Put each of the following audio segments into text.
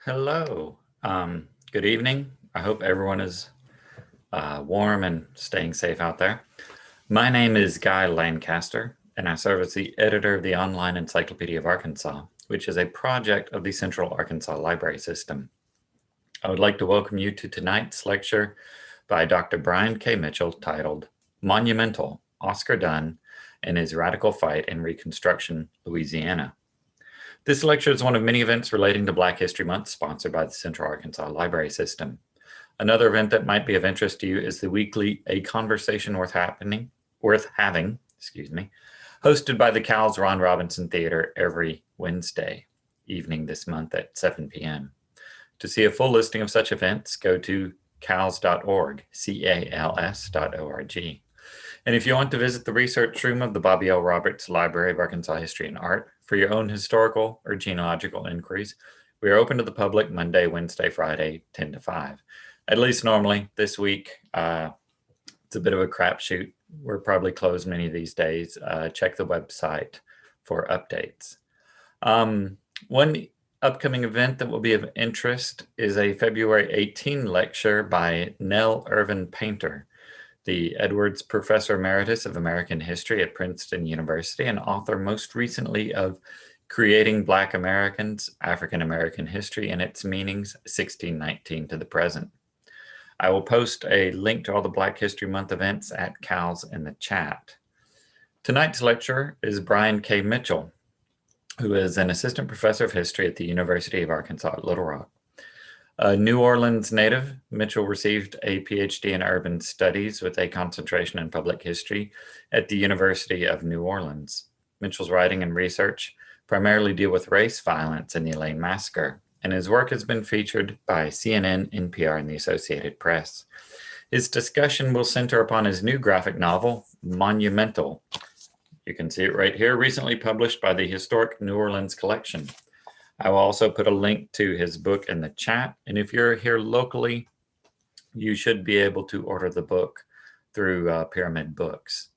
Hello. Good evening. I hope everyone is warm and staying safe out there. My name is Guy Lancaster, and I serve as the editor of the Online Encyclopedia of Arkansas, which is a project of the Central Arkansas Library System. I would like to welcome you to tonight's lecture by Dr. Brian K. Mitchell titled Monumental, Oscar Dunn and His Radical Fight in Reconstruction, Louisiana. This lecture is one of many events relating to Black History Month sponsored by the Central Arkansas Library System. Another event that might be of interest to you is the weekly A Conversation Worth Having, hosted by the Cowles Ron Robinson Theater every Wednesday evening this month at 7 p.m. To see a full listing of such events, go to cals.org, cals.org. And if you want to visit the research room of the Bobby L. Roberts Library of Arkansas History and Art for your own historical or genealogical inquiries, we are open to the public Monday, Wednesday, Friday, 10 to 5. At least normally. This week, it's a bit of a crapshoot. We're probably closed many of these days. Check the website for updates. One upcoming event that will be of interest is a February 18 lecture by Nell Irvin Painter, the Edwards Professor Emeritus of American History at Princeton University and author most recently of Creating Black Americans, African American History and Its Meanings, 1619 to the Present. I will post a link to all the Black History Month events at Cowles in the chat. Tonight's lecturer is Brian K. Mitchell, who is an assistant professor of history at the University of Arkansas at Little Rock. A New Orleans native, Mitchell received a PhD in urban studies with a concentration in public history at the University of New Orleans. Mitchell's writing and research primarily deal with race violence and the Elaine Massacre, and his work has been featured by CNN, NPR, and the Associated Press. His discussion will center upon his new graphic novel, Monumental. You can see it right here, recently published by the Historic New Orleans Collection. I will also put a link to his book in the chat, and if you're here locally, you should be able to order the book through Pyramid Books.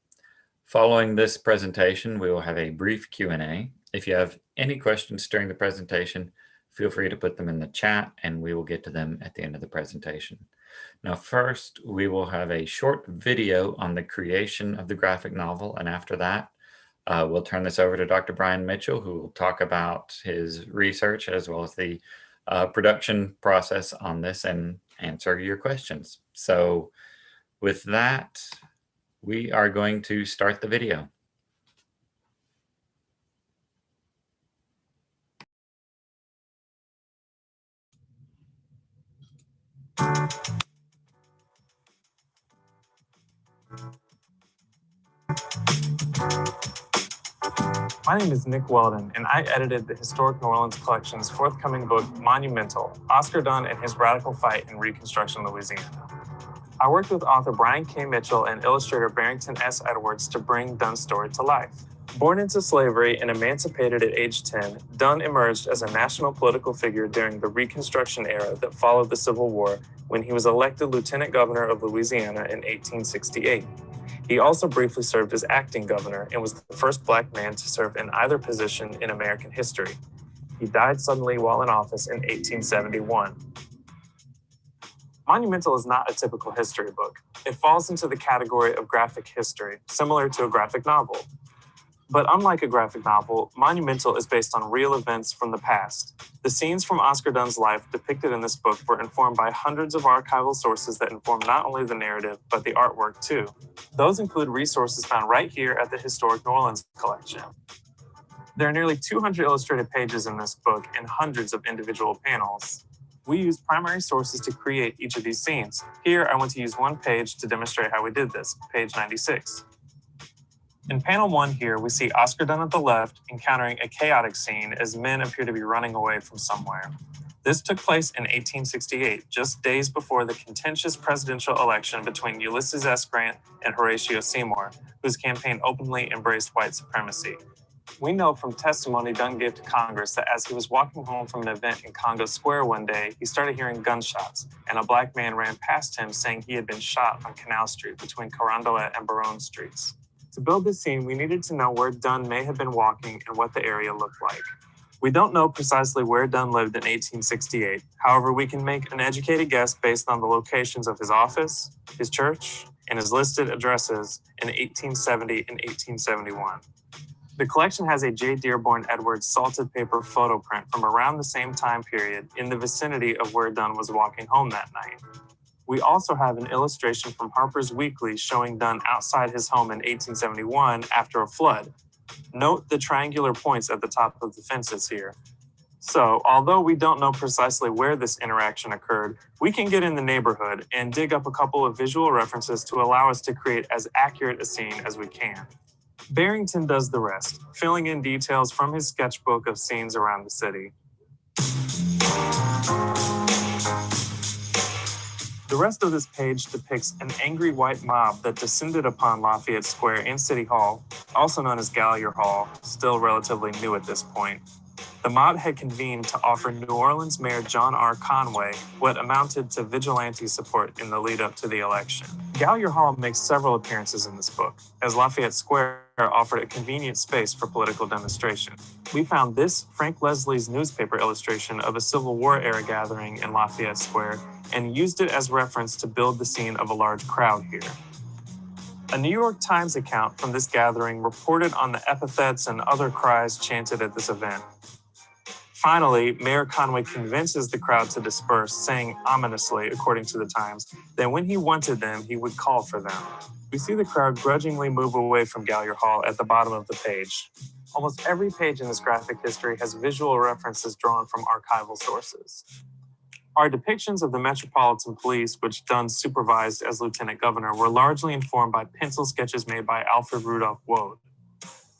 Following this presentation, we will have a brief Q&A. If you have any questions during the presentation, feel free to put them in the chat and we will get to them at the end of the presentation. Now, first, we will have a short video on the creation of the graphic novel, and after that, we'll turn this over to Dr. Brian Mitchell, who will talk about his research as well as the production process on this and answer your questions. So with that, we are going to start the video. My name is Nick Weldon, and I edited the Historic New Orleans Collection's forthcoming book, Monumental, Oscar Dunn and His Radical Fight in Reconstruction, Louisiana. I worked with author Brian K. Mitchell and illustrator Barrington S. Edwards to bring Dunn's story to life. Born into slavery and emancipated at age 10, Dunn emerged as a national political figure during the Reconstruction era that followed the Civil War when he was elected Lieutenant Governor of Louisiana in 1868. He also briefly served as acting governor and was the first Black man to serve in either position in American history. He died suddenly while in office in 1871. Monumental is not a typical history book. It falls into the category of graphic history, similar to a graphic novel. But unlike a graphic novel, Monumental is based on real events from the past. The scenes from Oscar Dunn's life depicted in this book were informed by hundreds of archival sources that inform not only the narrative, but the artwork too. Those include resources found right here at the Historic New Orleans Collection. There are nearly 200 illustrated pages in this book and hundreds of individual panels. We used primary sources to create each of these scenes. Here, I want to use one page to demonstrate how we did this, page 96. In panel 1 here, we see Oscar Dunn at the left encountering a chaotic scene as men appear to be running away from somewhere. This took place in 1868, just days before the contentious presidential election between Ulysses S. Grant and Horatio Seymour, whose campaign openly embraced white supremacy. We know from testimony Dunn gave to Congress that as he was walking home from an event in Congo Square one day, he started hearing gunshots, and a Black man ran past him saying he had been shot on Canal Street between Carondelet and Baronne Streets. To build this scene, we needed to know where Dunn may have been walking and what the area looked like. We don't know precisely where Dunn lived in 1868. However, we can make an educated guess based on the locations of his office, his church, and his listed addresses in 1870 and 1871. The collection has a J. Dearborn Edwards salted paper photo print from around the same time period in the vicinity of where Dunn was walking home that night. We also have an illustration from Harper's Weekly showing Dunn outside his home in 1871 after a flood. Note the triangular points at the top of the fences here. So, although we don't know precisely where this interaction occurred, we can get in the neighborhood and dig up a couple of visual references to allow us to create as accurate a scene as we can. Barrington does the rest, filling in details from his sketchbook of scenes around the city. The rest of this page depicts an angry white mob that descended upon Lafayette Square and City Hall, also known as Gallier Hall, still relatively new at this point. The mob had convened to offer New Orleans Mayor John R. Conway what amounted to vigilante support in the lead up to the election. Gallier Hall makes several appearances in this book, as Lafayette Square offered a convenient space for political demonstration. We found this Frank Leslie's newspaper illustration of a Civil War era gathering in Lafayette Square and used it as reference to build the scene of a large crowd here. A New York Times account from this gathering reported on the epithets and other cries chanted at this event. Finally, Mayor Conway convinces the crowd to disperse, saying ominously, according to the Times, that when he wanted them, he would call for them. We see the crowd grudgingly move away from Gallier Hall at the bottom of the page. Almost every page in this graphic history has visual references drawn from archival sources. Our depictions of the Metropolitan Police, which Dunn supervised as Lieutenant Governor, were largely informed by pencil sketches made by Alfred Rudolph Woad.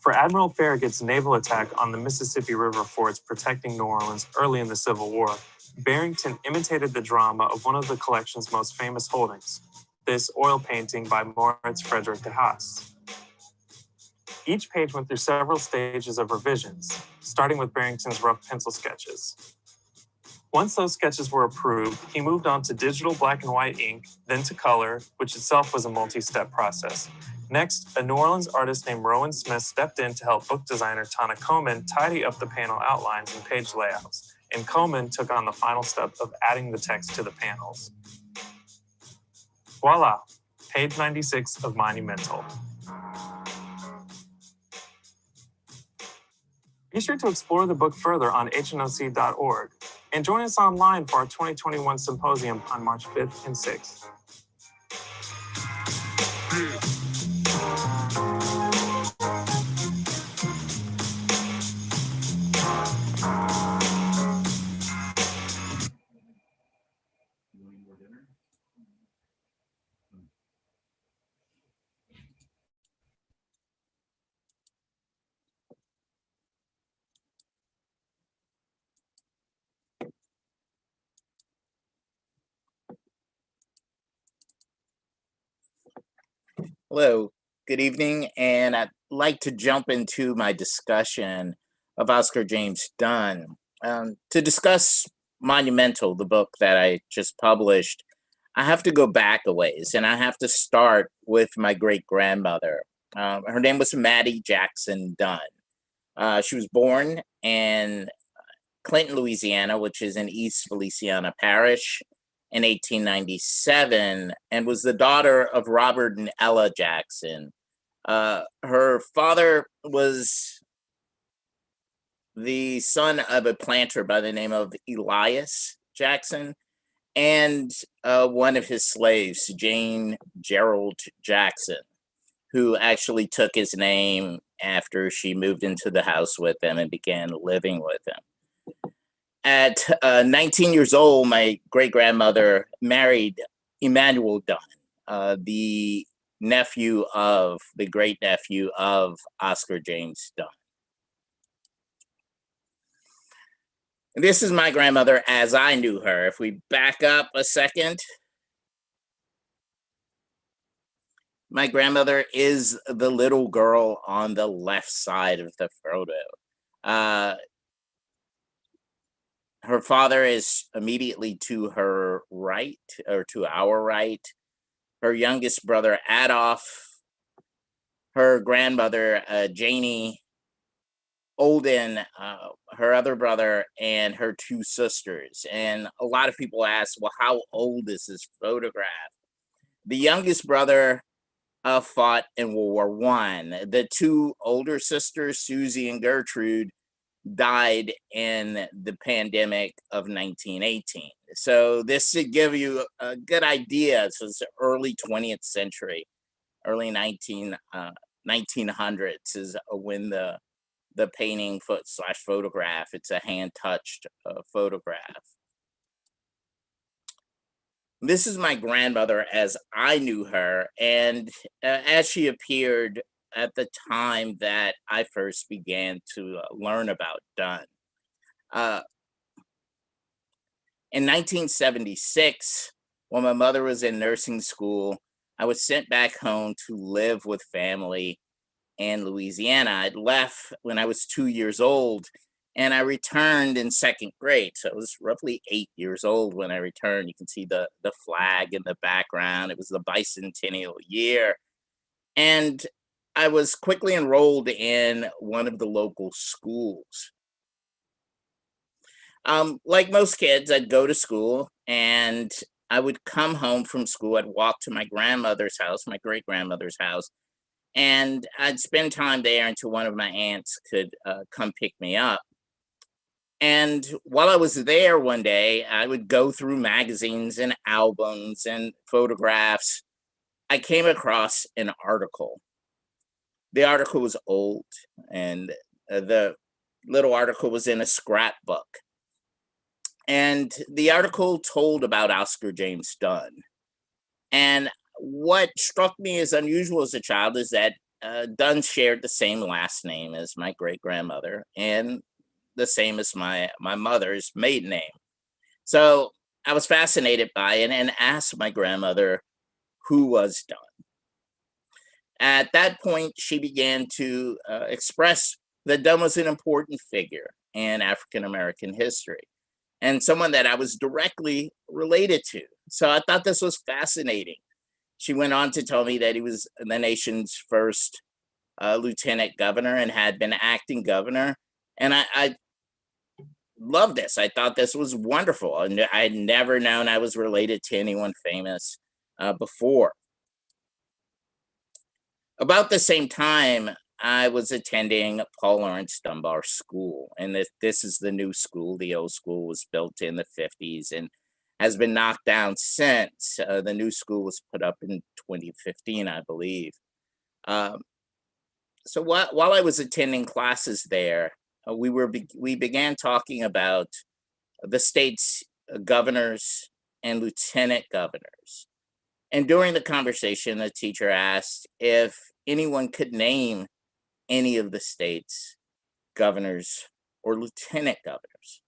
For Admiral Farragut's naval attack on the Mississippi River forts protecting New Orleans early in the Civil War, Barrington imitated the drama of one of the collection's most famous holdings, this oil painting by Moritz Friedrich de Haas. Each page went through several stages of revisions, starting with Barrington's rough pencil sketches. Once those sketches were approved, he moved on to digital black and white ink, then to color, which itself was a multi-step process. Next, a New Orleans artist named Rowan Smith stepped in to help book designer Tana Coman tidy up the panel outlines and page layouts, and Coman took on the final step of adding the text to the panels. Voila, page 96 of Monumental. Be sure to explore the book further on hnoc.org and join us online for our 2021 symposium on March 5th and 6th. Hello, good evening, and I'd like to jump into my discussion of Oscar James Dunn. To discuss Monumental, the book that I just published, I have to go back a ways, and I have to start with my great-grandmother. Her name was Mattie Jackson Dunn. She was born in Clinton, Louisiana, which is in East Feliciana Parish, in 1897, and was the daughter of Robert and Ella Jackson. Her father was the son of a planter by the name of Elias Jackson, and one of his slaves, Jane Gerald Jackson, who actually took his name after she moved into the house with him and began living with him. At 19 years old, my great-grandmother married Emmanuel Dunn, the great-nephew of Oscar James Dunn. And this is my grandmother as I knew her. If we back up a second, my grandmother is the little girl on the left side of the photo. Her father is immediately to her right, or to our right. Her youngest brother, Adolph. Her grandmother, Janie, Olden, her other brother, and her two sisters. And a lot of people ask, well, how old is this photograph? The youngest brother fought in World War One. The two older sisters, Susie and Gertrude, died in the pandemic of 1918. So this should give you a good idea. So it's the early 20th century, early 1900s is when the painting / photograph. It's a hand-touched photograph. This is my grandmother as I knew her, and as she appeared at the time that I first began to learn about Dunn. In 1976, when my mother was in nursing school, I was sent back home to live with family in Louisiana. I'd left when I was 2 years old, and I returned in second grade. So I was roughly 8 years old when I returned. You can see the flag in the background. It was the bicentennial year. And I was quickly enrolled in one of the local schools. Like most kids, I'd go to school and I would come home from school. I'd walk to my grandmother's house, my great grandmother's house, and I'd spend time there until one of my aunts could come pick me up. And while I was there one day, I would go through magazines and albums and photographs. I came across an article. The article was old, and the little article was in a scrapbook. And the article told about Oscar James Dunn. And what struck me as unusual as a child is that Dunn shared the same last name as my great grandmother and the same as my mother's maiden name. So I was fascinated by it and asked my grandmother who was Dunn. At that point, she began to express that Dunn was an important figure in African American history and someone that I was directly related to. So I thought this was fascinating. She went on to tell me that he was the nation's first lieutenant governor and had been acting governor. And I loved this. I thought this was wonderful. And I had never known I was related to anyone famous before. About the same time, I was attending Paul Laurence Dunbar School. And this is the new school. The old school was built in the 50s and has been knocked down since. The new school was put up in 2015, I believe. So while I was attending classes there, we began talking about the state's governors and lieutenant governors. And during the conversation, the teacher asked if anyone could name any of the state's governors or lieutenant governors.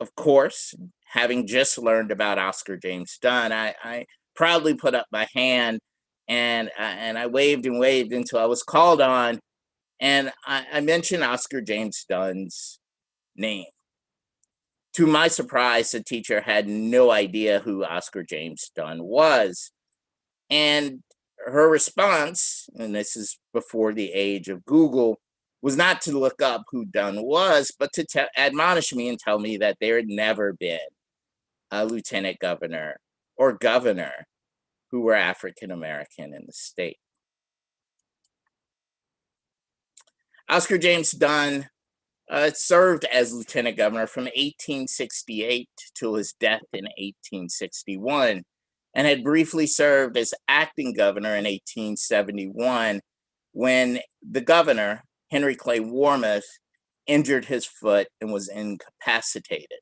Of course, having just learned about Oscar James Dunn, I proudly put up my hand and I waved and waved until I was called on, and I mentioned Oscar James Dunn's name. To my surprise, the teacher had no idea who Oscar James Dunn was. And her response, and this is before the age of Google, was not to look up who Dunn was, but to admonish me and tell me that there had never been a lieutenant governor or governor who were African American in the state. Oscar James Dunn served as lieutenant governor from 1868 till his death in 1861, and had briefly served as acting governor in 1871 when the governor, Henry Clay Warmoth, injured his foot and was incapacitated.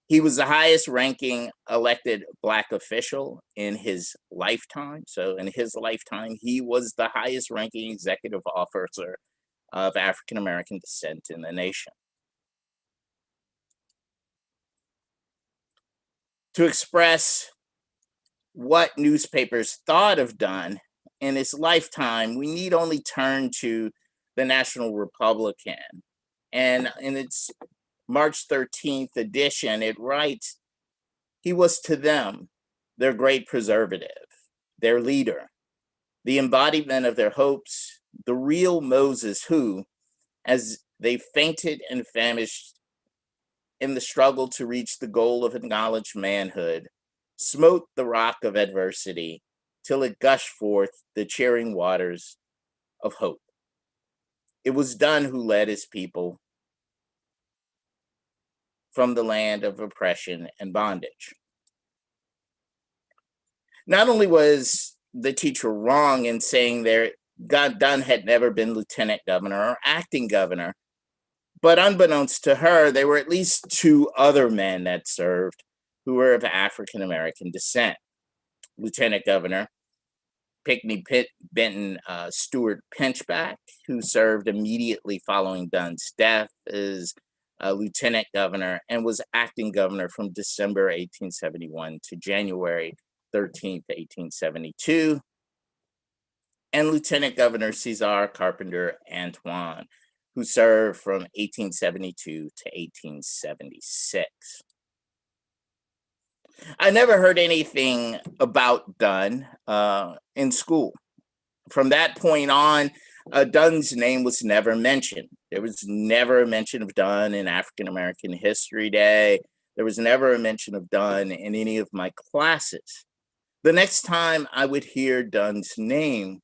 He was the highest ranking elected Black official in his lifetime. So in his lifetime, he was the highest ranking executive officer of African American descent in the nation. To express what newspapers thought of Dunn in his lifetime, we need only turn to the National Republican. And in its March 13th edition, it writes, "He was to them their great preservative, their leader, the embodiment of their hopes, the real Moses who, as they fainted and famished in the struggle to reach the goal of acknowledged manhood, smote the rock of adversity till it gushed forth the cheering waters of hope. It was Dunn who led his people from the land of oppression and bondage. Not only was the teacher wrong in saying Dunn had never been lieutenant governor or acting governor, but unbeknownst to her, there were at least two other men that served who were of African American descent. Lieutenant Governor Pinckney Benton Stewart Pinchback, who served immediately following Dunn's death as lieutenant governor and was acting governor from December 1871 to January 13th, 1872, and Lieutenant Governor Cesar Carpenter Antoine, who served from 1872 to 1876. I never heard anything about Dunn in school. From that point on, Dunn's name was never mentioned. There was never a mention of Dunn in African American History Day. There was never a mention of Dunn in any of my classes. The next time I would hear Dunn's name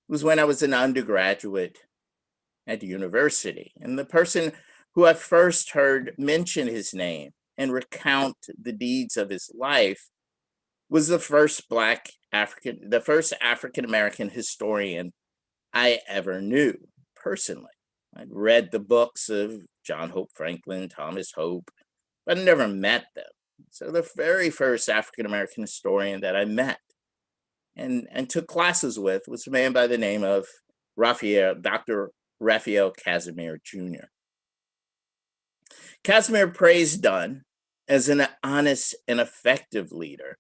was when I was an undergraduate at the university. And the person who I first heard mention his name and recount the deeds of his life was the first African American historian I ever knew personally. I'd read the books of John Hope Franklin, Thomas Hope, but I never met them. So the very first African American historian that I met and took classes with was a man by the name of Dr. Raphael Casimir Jr. Casimir praised Dunn as an honest and effective leader,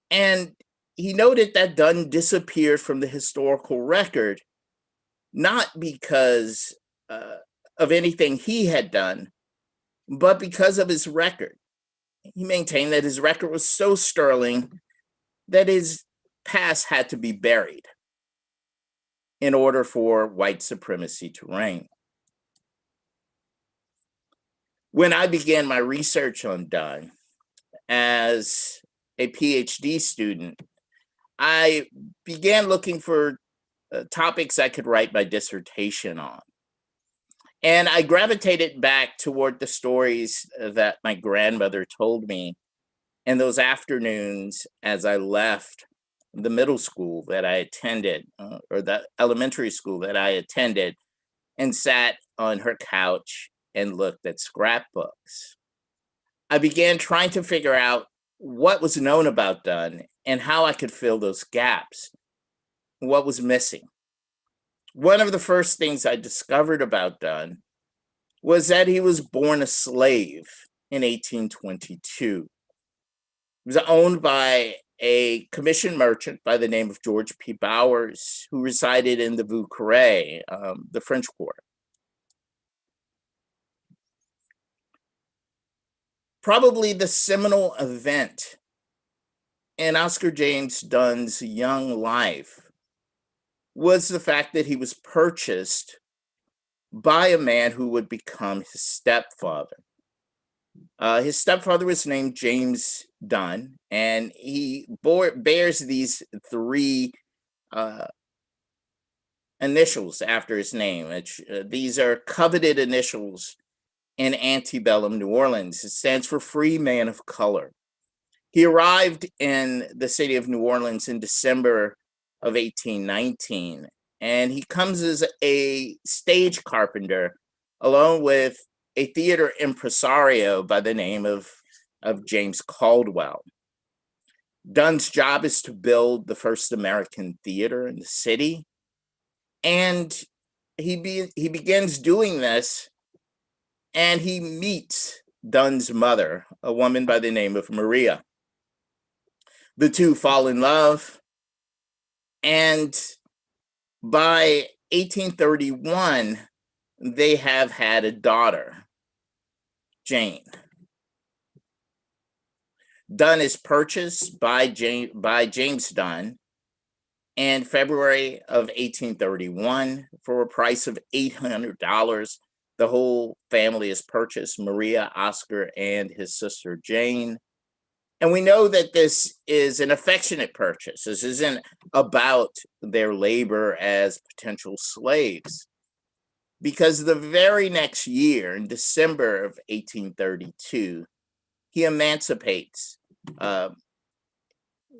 and he noted that Dunn disappeared from the historical record not because of anything he had done, but because of his record. He maintained that his record was so sterling that his past had to be buried in order for white supremacy to reign. When I began my research on Dunn as a PhD student, I began looking for topics I could write my dissertation on. And I gravitated back toward the stories that my grandmother told me in those afternoons as I left the middle school that I attended, or the elementary school that I attended, and sat on her couch and looked at scrapbooks. I began trying to figure out what was known about Dunn and how I could fill those gaps, what was missing. One of the first things I discovered about Dunn was that he was born a slave in 1822. He was owned by a commission merchant by the name of George P. Bowers, who resided in the Vieux Carré, the French Quarter. Probably the seminal event in Oscar James Dunn's young life was the fact that he was purchased by a man who would become his stepfather. His stepfather was named James Dunn, and he bears these three initials after his name. These are coveted initials in antebellum New Orleans. It stands for Free Man of Color. He arrived in the city of New Orleans in December of 1819, and he comes as a stage carpenter along with a theater impresario by the name of James Caldwell. Dunn's job is to build the first American theater in the city, and he begins doing this, and he meets Dunn's mother, a woman by the name of Maria. The two fall in love, and by 1831, they have had a daughter, Jane. Dunn is purchased by James Dunn, In February of 1831, for a price of $800, the whole family is purchased, Maria, Oscar, and his sister Jane. And we know that this is an affectionate purchase. This isn't about their labor as potential slaves. Because the very next year, in December of 1832, he emancipates the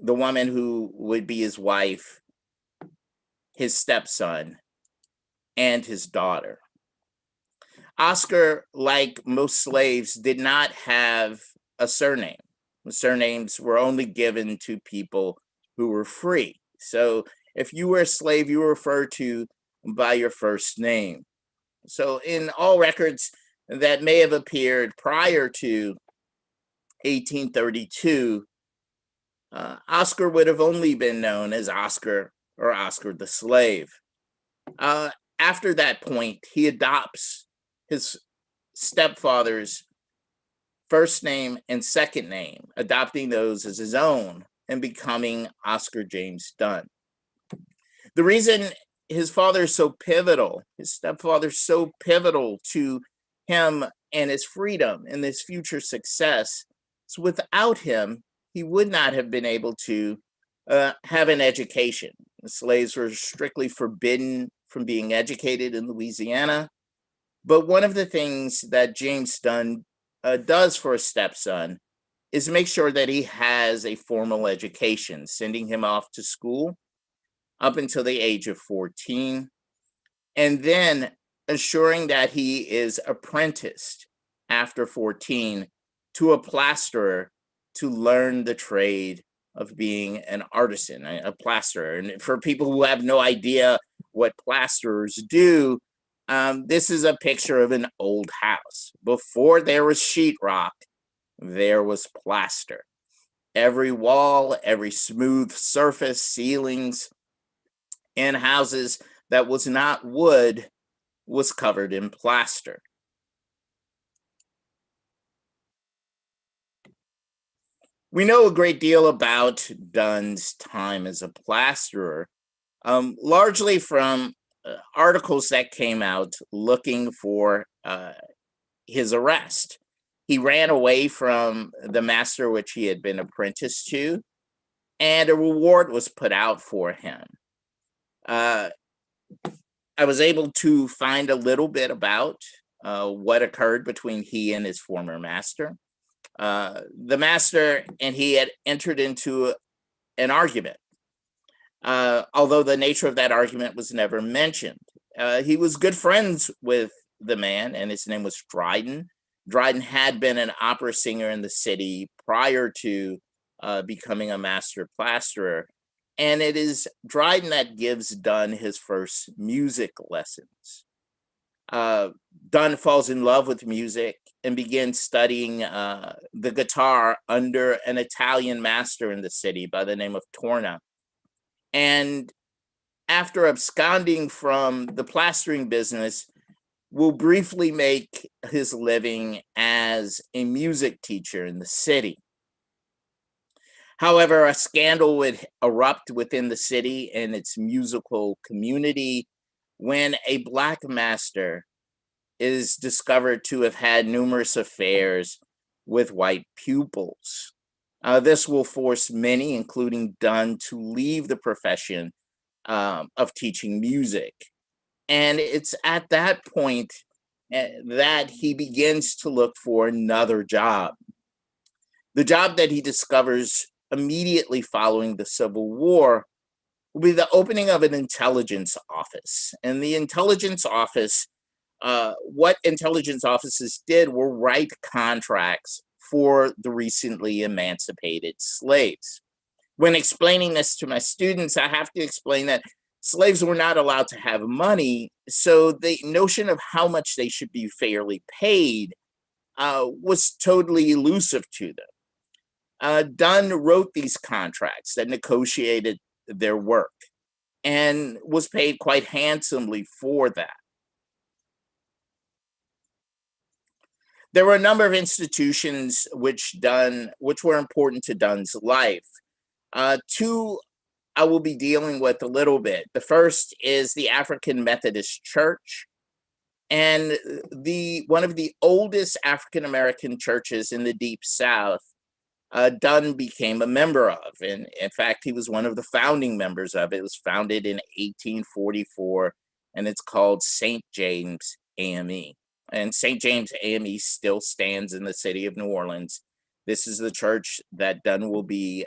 woman who would be his wife, his stepson, and his daughter. Oscar, like most slaves, did not have a surname. The surnames were only given to people who were free. So if you were a slave, you were referred to by your first name. So in all records that may have appeared prior to 1832, Oscar would have only been known as Oscar or Oscar the slave. After that point, he adopts his stepfather's first name and second name, adopting those as his own and becoming Oscar James Dunn. The reason his father is so pivotal, his stepfather is so pivotal to him and his freedom and his future success, is without him, he would not have been able to have an education. The slaves were strictly forbidden from being educated in Louisiana. But one of the things that James Dunn does for his stepson is make sure that he has a formal education, sending him off to school up until the age of 14, and then assuring that he is apprenticed after 14 to a plasterer to learn the trade of being an artisan, a plasterer. And for people who have no idea what plasterers do, this is a picture of an old house. Before there was sheetrock, there was plaster. Every wall, every smooth surface, ceilings, and houses that was not wood was covered in plaster. We know a great deal about Dunn's time as a plasterer, largely from articles that came out looking for his arrest. He ran away from the master which he had been apprenticed to, and a reward was put out for him. I was able to find a little bit about what occurred between he and his former master. The master and he had entered into an argument, although the nature of that argument was never mentioned. He was good friends with the man, and his name was Dryden. Dryden had been an opera singer in the city prior to becoming a master plasterer. And it is Dryden that gives Dunn his first music lessons. Dunn falls in love with music and begins studying the guitar under an Italian master in the city by the name of Torna. And after absconding from the plastering business, will briefly make his living as a music teacher in the city. However, a scandal would erupt within the city and its musical community when a Black master is discovered to have had numerous affairs with white pupils. This will force many, including Dunn, to leave the profession of teaching music. And it's at that point that he begins to look for another job. The job that he discovers immediately following the Civil War will be the opening of an intelligence office. And the intelligence office, what intelligence offices did were write contracts for the recently emancipated slaves. When explaining this to my students, I have to explain that slaves were not allowed to have money, so the notion of how much they should be fairly paid was totally elusive to them. Dunn wrote these contracts that negotiated their work and was paid quite handsomely for that. There were a number of institutions which were important to Dunn's life. Two I will be dealing with a little bit. The first is the African Methodist Church, and one of the oldest African American churches in the Deep South. Dunn became a member of, and in fact, he was one of the founding members of it. It was founded in 1844, and it's called St. James AME. And St. James AME still stands in the city of New Orleans. This is the church that Dunn will be.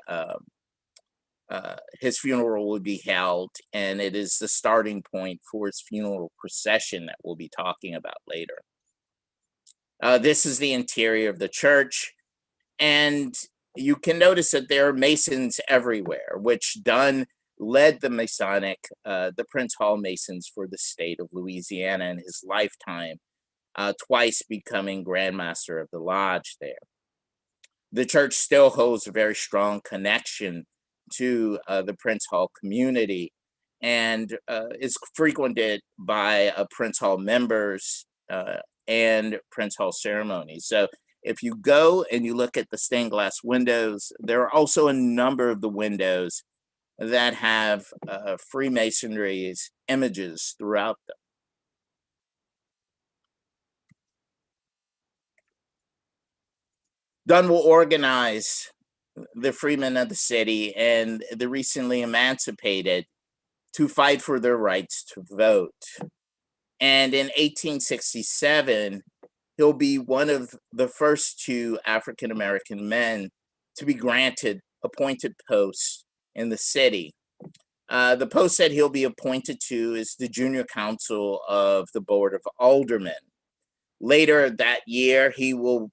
His funeral will be held, and it is the starting point for his funeral procession that we'll be talking about later. This is the interior of the church, and you can notice that there are Masons everywhere, which Dunn led the the Prince Hall Masons for the state of Louisiana in his lifetime, twice becoming Grand Master of the Lodge there. The church still holds a very strong connection to the Prince Hall community, and is frequented by Prince Hall members and Prince Hall ceremonies. So if you go and you look at the stained glass windows, there are also a number of the windows that have Freemasonry's images throughout them. Dunn will organize the freemen of the city and the recently emancipated to fight for their rights to vote. And in 1867, he'll be one of the first two African-American men to be granted appointed posts in the city. The post that he'll be appointed to is the junior counsel of the Board of Aldermen. Later that year, he will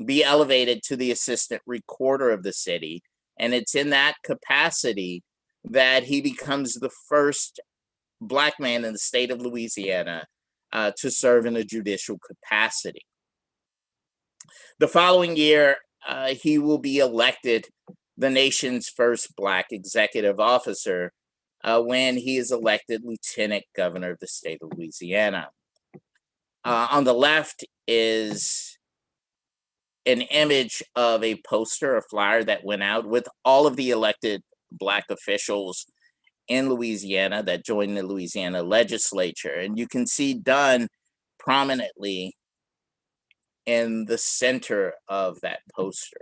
be elevated to the assistant recorder of the city, and it's in that capacity that he becomes the first Black man in the state of Louisiana to serve in a judicial capacity. The following year, he will be elected the nation's first Black executive officer when he is elected lieutenant governor of the state of Louisiana. On the left is an image of a poster, a flyer that went out with all of the elected Black officials in Louisiana that joined the Louisiana legislature. And you can see Dunn prominently in the center of that poster.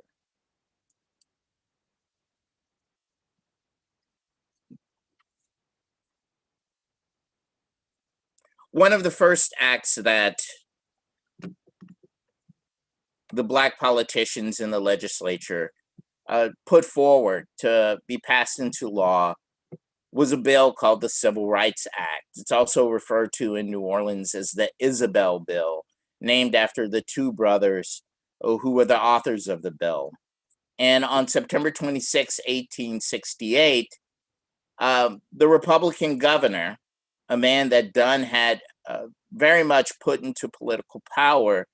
One of the first acts that the Black politicians in the legislature put forward to be passed into law was a bill called the Civil Rights Act. It's also referred to in New Orleans as the Isabel Bill, named after the two brothers who were the authors of the bill. And on September 26, 1868, the Republican governor, a man that Dunn had very much put into political power,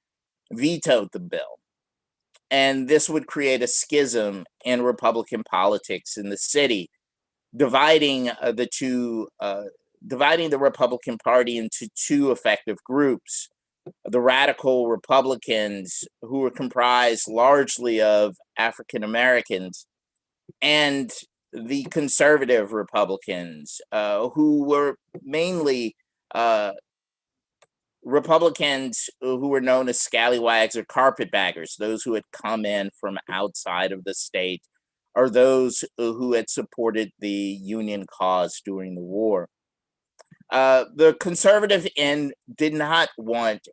vetoed the bill. And this would create a schism in Republican politics in the city, dividing the Republican Party into two effective groups: the radical Republicans, who were comprised largely of African Americans, and the conservative Republicans, who were mainly Republicans who were known as scallywags or carpetbaggers, those who had come in from outside of the state, or those who had supported the Union cause during the war. The conservative end did not want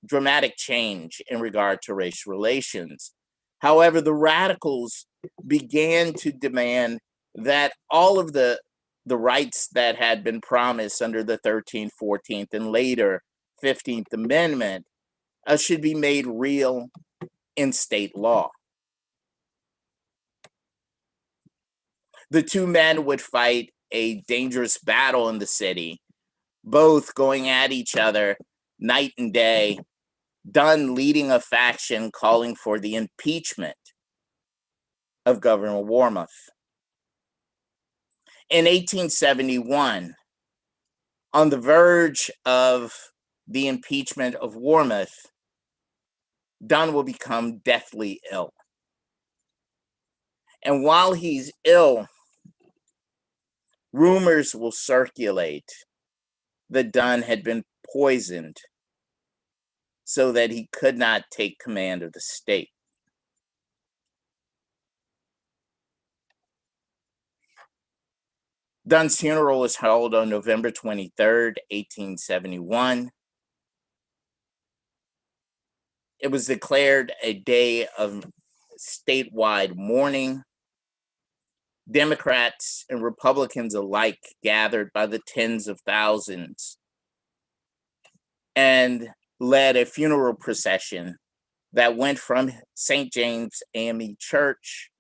dramatic change in regard to race relations. However, the radicals began to demand that all of the rights that had been promised under the 13th, 14th, and later 15th Amendment should be made real in state law. The two men would fight a dangerous battle in the city, both going at each other night and day, Dunn leading a faction calling for the impeachment of Governor Warmoth. In 1871, on the verge of the impeachment of Warmoth, Dunn will become deathly ill. And while he's ill, rumors will circulate that Dunn had been poisoned so that he could not take command of the state. Dunn's funeral was held on November 23rd, 1871. It was declared a day of statewide mourning. Democrats and Republicans alike gathered by the tens of thousands and led a funeral procession that went from St. James AME Church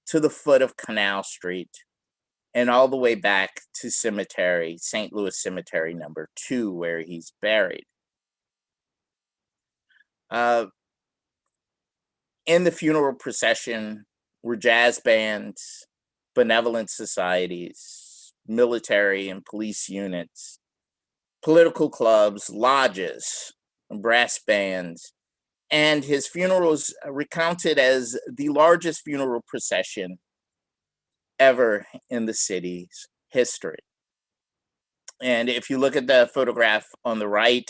to the foot of Canal Street and all the way back to cemetery, St. Louis Cemetery number 2, where he's buried. In the funeral procession were jazz bands, benevolent societies, military and police units, political clubs, lodges, brass bands, and his funeral is recounted as the largest funeral procession ever in the city's history. And if you look at the photograph on the right,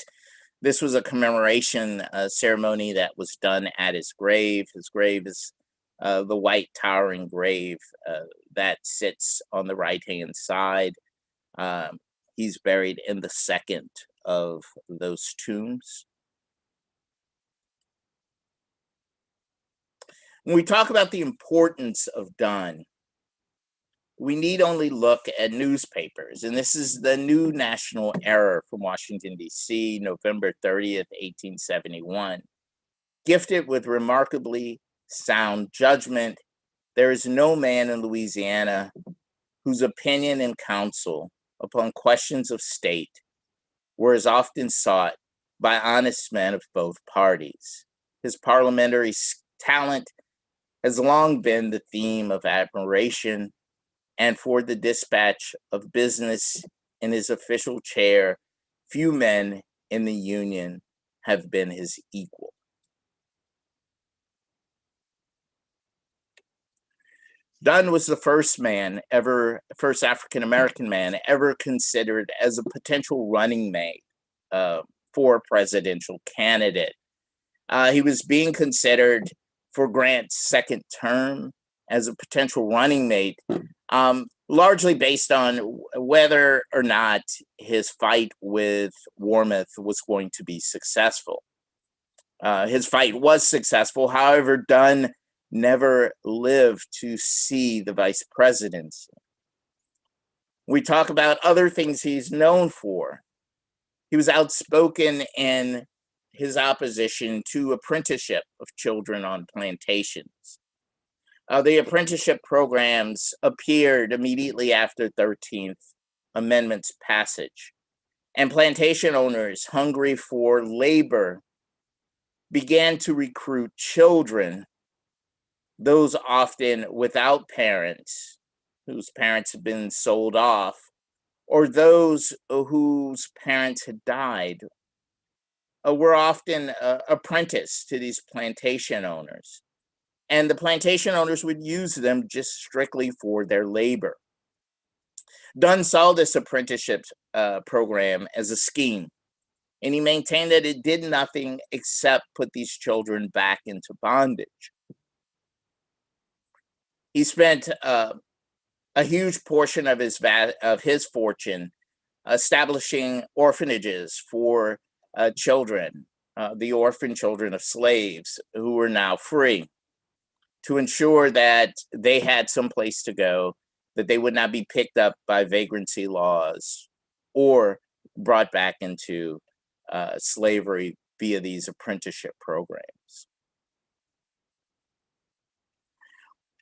this was a commemoration ceremony that was done at his grave. His grave is the white towering grave that sits on the right-hand side. He's buried in the second of those tombs. When we talk about the importance of Dunn, we need only look at newspapers. And this is the New National Era from Washington, D.C., November 30th, 1871. Gifted with remarkably sound judgment, there is no man in Louisiana whose opinion and counsel upon questions of state were as often sought by honest men of both parties. His parliamentary talent has long been the theme of admiration, and for the dispatch of business in his official chair, few men in the Union have been his equal. Dunn was the first African-American man ever considered as a potential running mate for a presidential candidate. He was being considered for Grant's second term as a potential running mate, largely based on whether or not his fight with Warmoth was going to be successful. His fight was successful. However, Dunn never lived to see the vice presidency. We talk about other things he's known for. He was outspoken in his opposition to apprenticeship of children on plantations. The apprenticeship programs appeared immediately after 13th Amendment's passage, and plantation owners hungry for labor began to recruit children, those often without parents, whose parents had been sold off, or those whose parents had died, were often apprenticed to these plantation owners. And the plantation owners would use them just strictly for their labor. Dunn saw this apprenticeship program as a scheme, and he maintained that it did nothing except put these children back into bondage. He spent a huge portion of his fortune establishing orphanages for children, the orphan children of slaves who were now free, to ensure that they had some place to go, that they would not be picked up by vagrancy laws or brought back into slavery via these apprenticeship programs.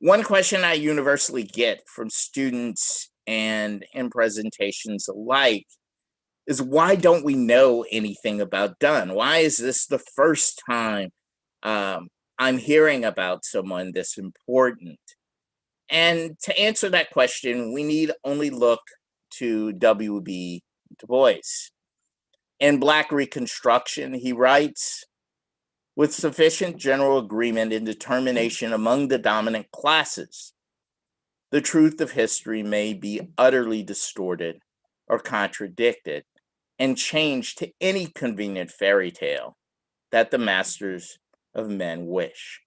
One question I universally get from students and in presentations alike is, why don't we know anything about Dunn? Why is this the first time I'm hearing about someone this important? And to answer that question, we need only look to W.B. Du Bois. In Black Reconstruction, he writes, "With sufficient general agreement and determination among the dominant classes the truth of history may be utterly distorted or contradicted and changed to any convenient fairy tale that the masters of men wish.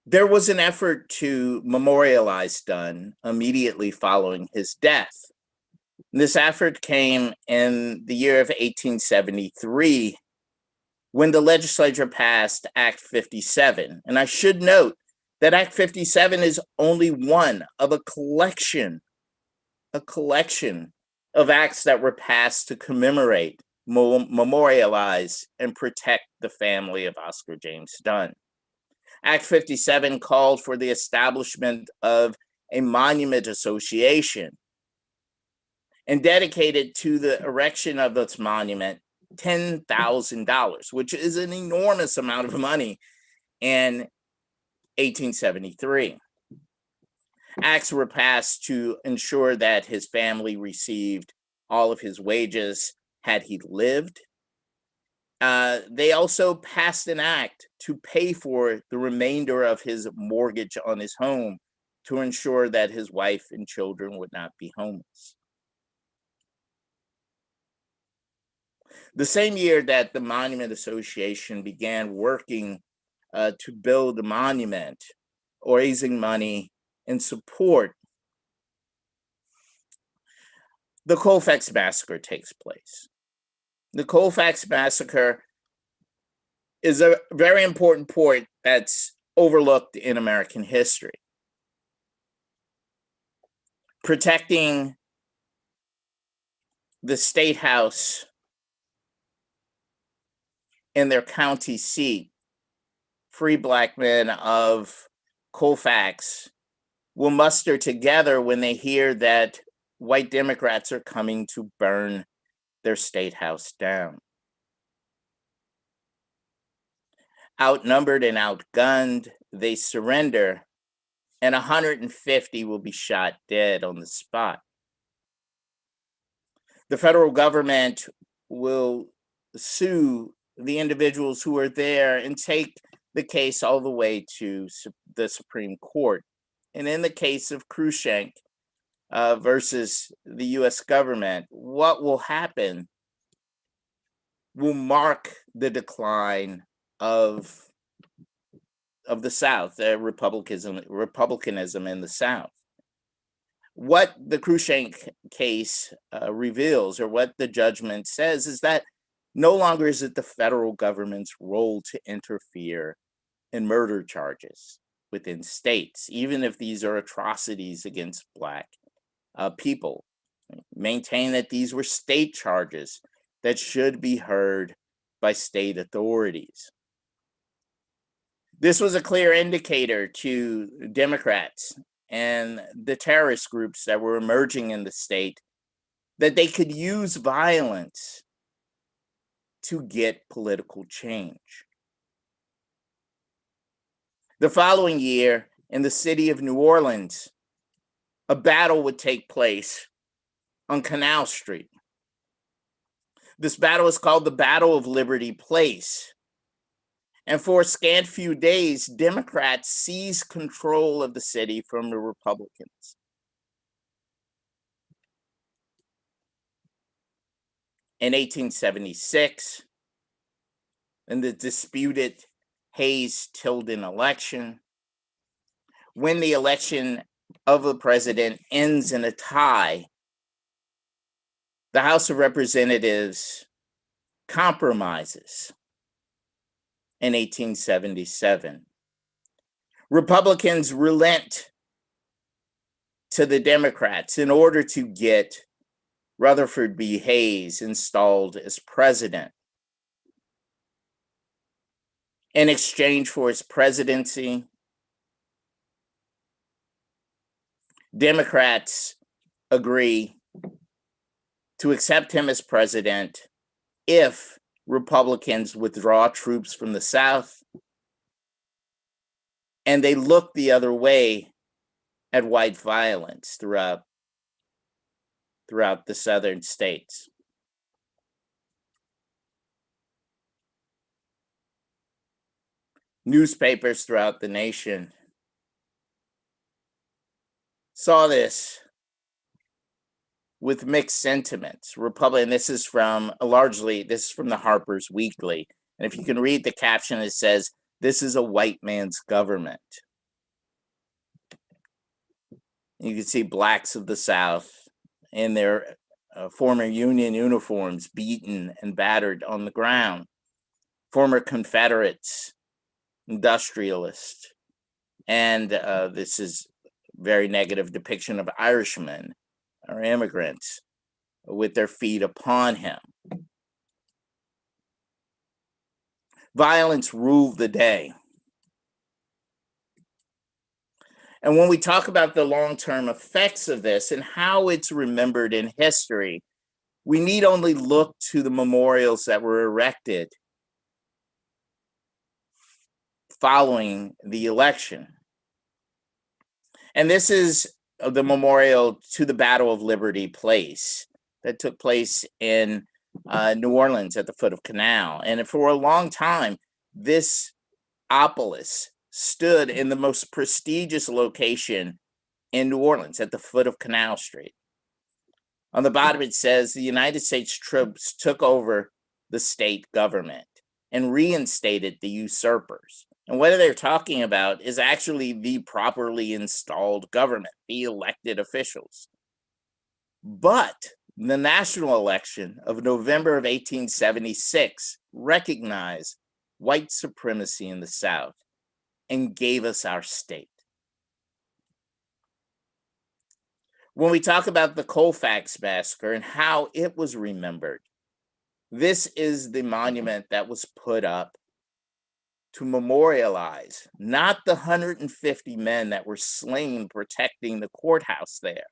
There was an effort to memorialize Dunn immediately following his death. This effort came in the year of 1873 when the legislature passed Act 57. And I should note that Act 57 is only one of a collection of acts that were passed to commemorate, memorialize, and protect the family of Oscar James Dunn. Act 57 called for the establishment of a monument association and dedicated to the erection of its monument $10,000, which is an enormous amount of money in 1873. Acts were passed to ensure that his family received all of his wages had he lived. They also passed an act to pay for the remainder of his mortgage on his home to ensure that his wife and children would not be homeless. The same year that the Monument Association began working to build the monument, or raising money in support, the Colfax Massacre takes place. The Colfax Massacre is a very important point that's overlooked in American history. Protecting the State House in their county seat, free Black men of Colfax will muster together when they hear that white Democrats are coming to burn their state house down. Outnumbered and outgunned, they surrender, and 150 will be shot dead on the spot. The federal government will sue the individuals who are there and take the case all the way to the Supreme Court. And in the case of Cruikshank versus the US government, what will happen will mark the decline of the South, republicanism in the South. What the Cruikshank case reveals, or what the judgment says, is that no longer is it the federal government's role to interfere in murder charges within states, even if these are atrocities against Black people. Maintain that these were state charges that should be heard by state authorities. This was a clear indicator to Democrats and the terrorist groups that were emerging in the state that they could use violence to get political change. The following year, in the city of New Orleans, a battle would take place on Canal Street. This battle is called the Battle of Liberty Place. And for a scant few days, Democrats seized control of the city from the Republicans. In 1876, in the disputed Hayes-Tilden election, when the election of the president ends in a tie, the House of Representatives compromises in 1877. Republicans relent to the Democrats in order to get Rutherford B. Hayes installed as president. In exchange for his presidency, Democrats agree to accept him as president if Republicans withdraw troops from the South and they look the other way at white violence throughout the southern states. Newspapers throughout the nation saw this with mixed sentiments. Republican, this is from the Harper's Weekly. And if you can read the caption, it says, "This is a white man's government." You can see blacks of the South in their former Union uniforms, beaten and battered on the ground. Former Confederates, industrialists, and this is very negative depiction of Irishmen or immigrants with their feet upon him. Violence ruled the day. And when we talk about the long-term effects of this and how it's remembered in history, we need only look to the memorials that were erected following the election. And this is the memorial to the Battle of Liberty Place that took place in New Orleans at the foot of Canal. And for a long time, this obelisk stood in the most prestigious location in New Orleans at the foot of Canal Street. On the bottom, it says the United States troops took over the state government and reinstated the usurpers. And what they're talking about is actually the properly installed government, the elected officials. But the national election of November of 1876 recognized white supremacy in the South and gave us our state. When we talk about the Colfax Massacre and how it was remembered, this is the monument that was put up to memorialize not the 150 men that were slain protecting the courthouse there,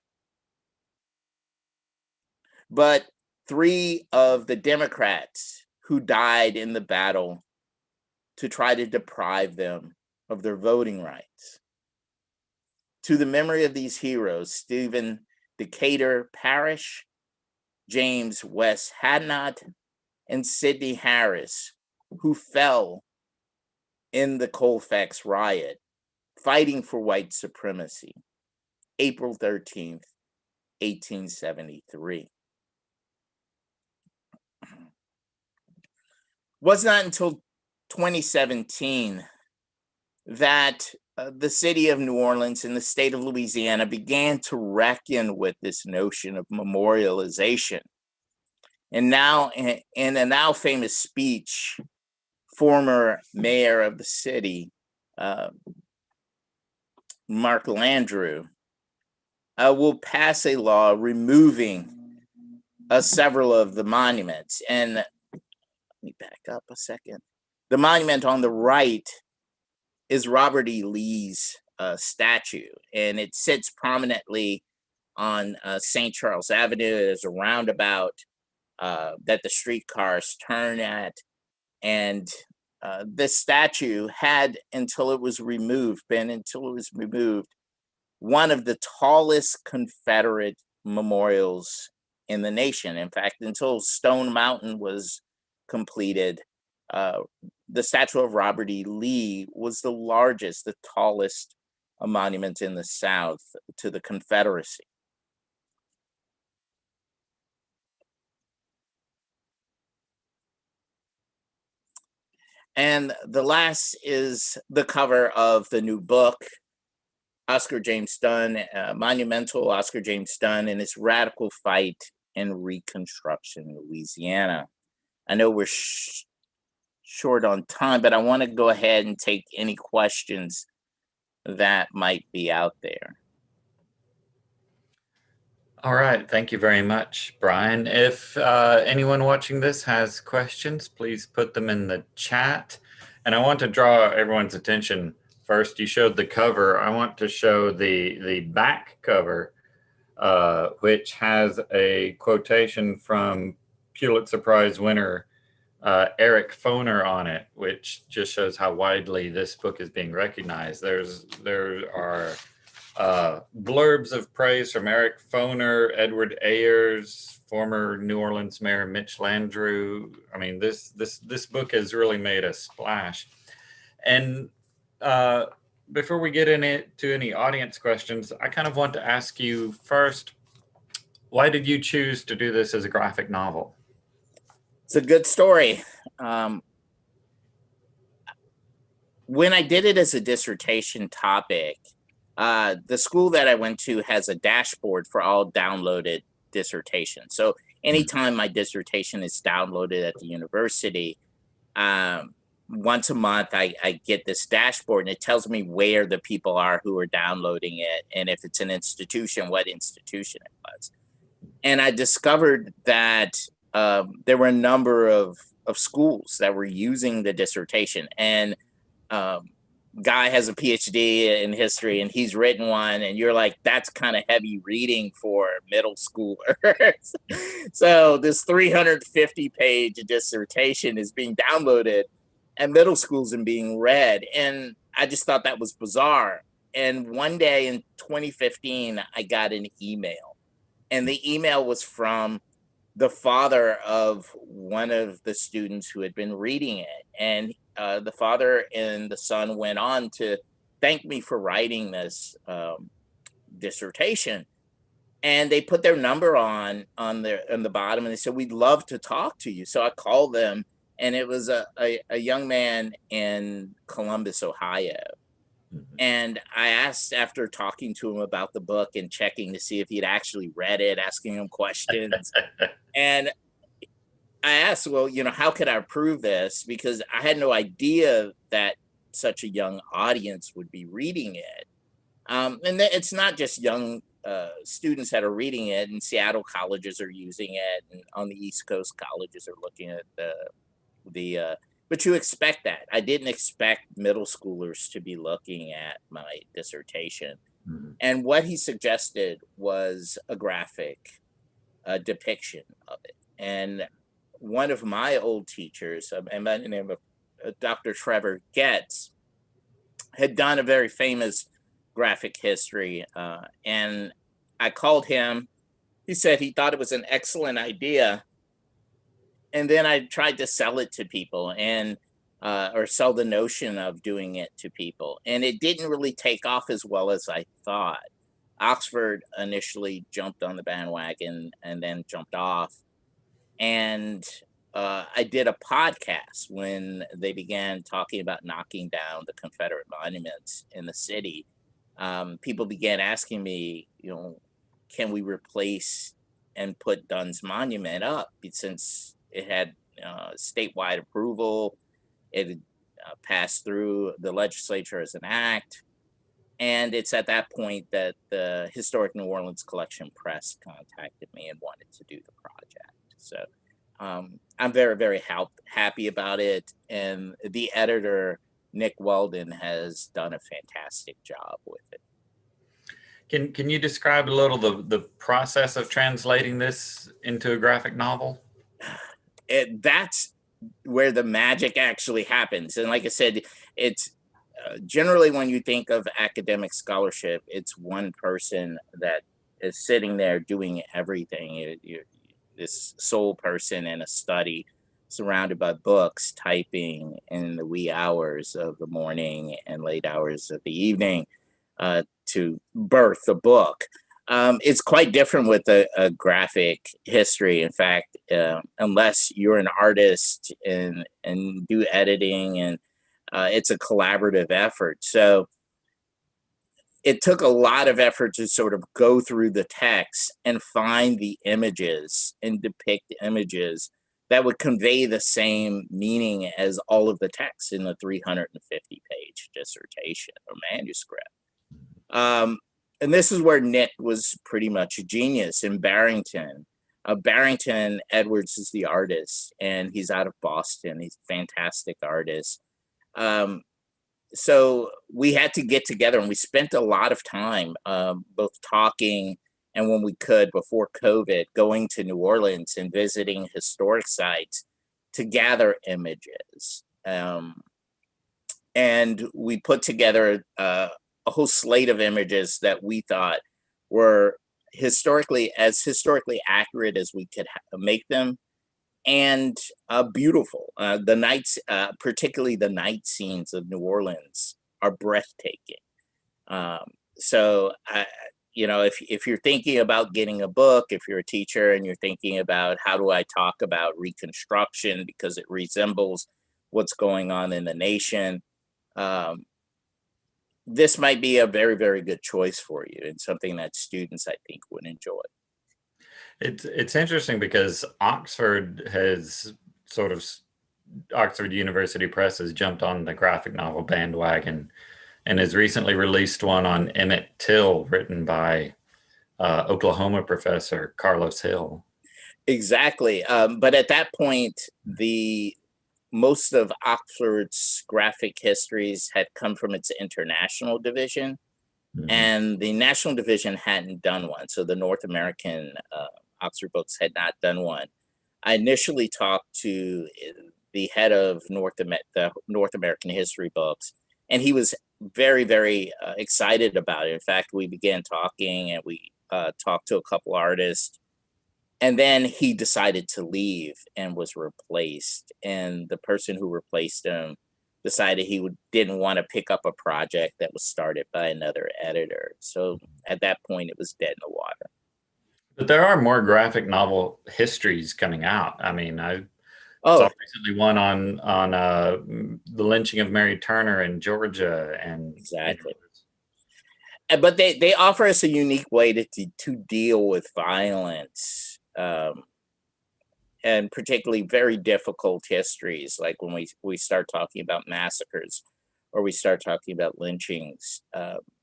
but 3 of the Democrats who died in the battle to try to deprive them of their voting rights. To the memory of these heroes, Stephen Decatur Parrish, James West Hadnot, and Sidney Harris, who fell in the Colfax riot, fighting for white supremacy, April 13th, 1873. Was not until 2017 that the city of New Orleans and the state of Louisiana began to reckon with this notion of memorialization. And now, in a now famous speech, former mayor of the city, Mark Landrieu, will pass a law removing several of the monuments. And let me back up a second. The monument on the right is Robert E. Lee's statue, and it sits prominently on St. Charles Avenue. There's a roundabout that the streetcars turn at, and this statue had, until it was removed, one of the tallest Confederate memorials in the nation. In fact, until Stone Mountain was completed, the statue of Robert E. Lee was the largest, the tallest monument in the South to the Confederacy. And the last is the cover of the new book, Oscar James Dunn, Monumental, Oscar James Dunn, and his radical fight in Reconstruction, Louisiana. I know we're short on time, but I want to go ahead and take any questions that might be out there. All right. Thank you very much, Brian. If anyone watching this has questions, please put them in the chat. And I want to draw everyone's attention. First, you showed the cover. I want to show the back cover, which has a quotation from Pulitzer Prize winner Eric Foner on it, which just shows how widely this book is being recognized. There are blurbs of praise from Eric Foner, Edward Ayers, former New Orleans Mayor Mitch Landrieu. I mean, this book has really made a splash. And uh, before we get into any audience questions, I kind of want to ask you first, why did you choose to do this as a graphic novel? It's a good story. When I did it as a dissertation topic, the school that I went to has a dashboard for all downloaded dissertations. So anytime my dissertation is downloaded at the university, once a month I get this dashboard, and it tells me where the people are who are downloading it, and if it's an institution, what institution it was. And I discovered that there were a number of schools that were using the dissertation, and Guy has a PhD in history, and he's written one, and you're like, that's kind of heavy reading for middle schoolers. So this 350-page dissertation is being downloaded at middle schools and being read, and I just thought that was bizarre. And one day in 2015, I got an email, and the email was from the father of one of the students who had been reading it. And the father and the son went on to thank me for writing this dissertation. And they put their number on the bottom, and they said, we'd love to talk to you. So I called them, and it was a young man in Columbus, Ohio. And I asked, after talking to him about the book and checking to see if he'd actually read it, asking him questions. And I asked, well, how could I prove this? Because I had no idea that such a young audience would be reading it. And it's not just young students that are reading it. In Seattle, colleges are using it, and on the East Coast, colleges are looking at but you expect that. I didn't expect middle schoolers to be looking at my dissertation. Mm-hmm. And what he suggested was a graphic depiction of it. And one of my old teachers, and by the name of Dr. Trevor Getz, had done a very famous graphic history. And I called him. He said he thought it was an excellent idea. And then I tried to sell it to people, and or sell the notion of doing it to people. And it didn't really take off as well as I thought. Oxford initially jumped on the bandwagon and then jumped off. And I did a podcast when they began talking about knocking down the Confederate monuments in the city. People began asking me, can we replace and put Dunn's monument up, since it had statewide approval. It had passed through the legislature as an act. And it's at that point that the Historic New Orleans Collection Press contacted me and wanted to do the project. So I'm very, very happy about it. And the editor, Nick Weldon, has done a fantastic job with it. Can you describe a little the process of translating this into a graphic novel? That's where the magic actually happens. And like I said, it's generally, when you think of academic scholarship, it's one person that is sitting there doing everything. You're this sole person in a study, surrounded by books, typing in the wee hours of the morning and late hours of the evening to birth a book. It's quite different with a graphic history. In fact, unless you're an artist and do editing, and it's a collaborative effort. So it took a lot of effort to sort of go through the text and find the images and depict images that would convey the same meaning as all of the text in the 350-page dissertation or manuscript. And this is where Nick was pretty much a genius in Barrington. Barrington Edwards is the artist, and he's out of Boston. He's a fantastic artist. So we had to get together, and we spent a lot of time both talking and, when we could before COVID, going to New Orleans and visiting historic sites to gather images. And we put together a whole slate of images that we thought were historically accurate as we could make them, and beautiful. The nights, particularly the night scenes of New Orleans, are breathtaking. Um, so, if you're thinking about getting a book, if you're a teacher and you're thinking about how do I talk about Reconstruction because it resembles what's going on in the nation, um, this might be a very, very good choice for you and something that students, I think, would enjoy. It's interesting because Oxford has sort of Oxford University Press has jumped on the graphic novel bandwagon and has recently released one on Emmett Till, written by Oklahoma professor Carlos Hill. Exactly. But at that point, the most of Oxford's graphic histories had come from its international division, and the national division hadn't done one. So the North American Oxford Books had not done one. I initially talked to the head of the North American history books, and he was very, very excited about it. In fact, we began talking, and we talked to a couple artists, and then he decided to leave and was replaced. And the person who replaced him decided didn't want to pick up a project that was started by another editor. So at that point, it was dead in the water. But there are more graphic novel histories coming out. I mean, I saw Oh, recently one on the lynching of Mary Turner in Georgia, and exactly. But they offer us a unique way to deal with violence, and particularly very difficult histories, like when we start talking about massacres or we start talking about lynchings.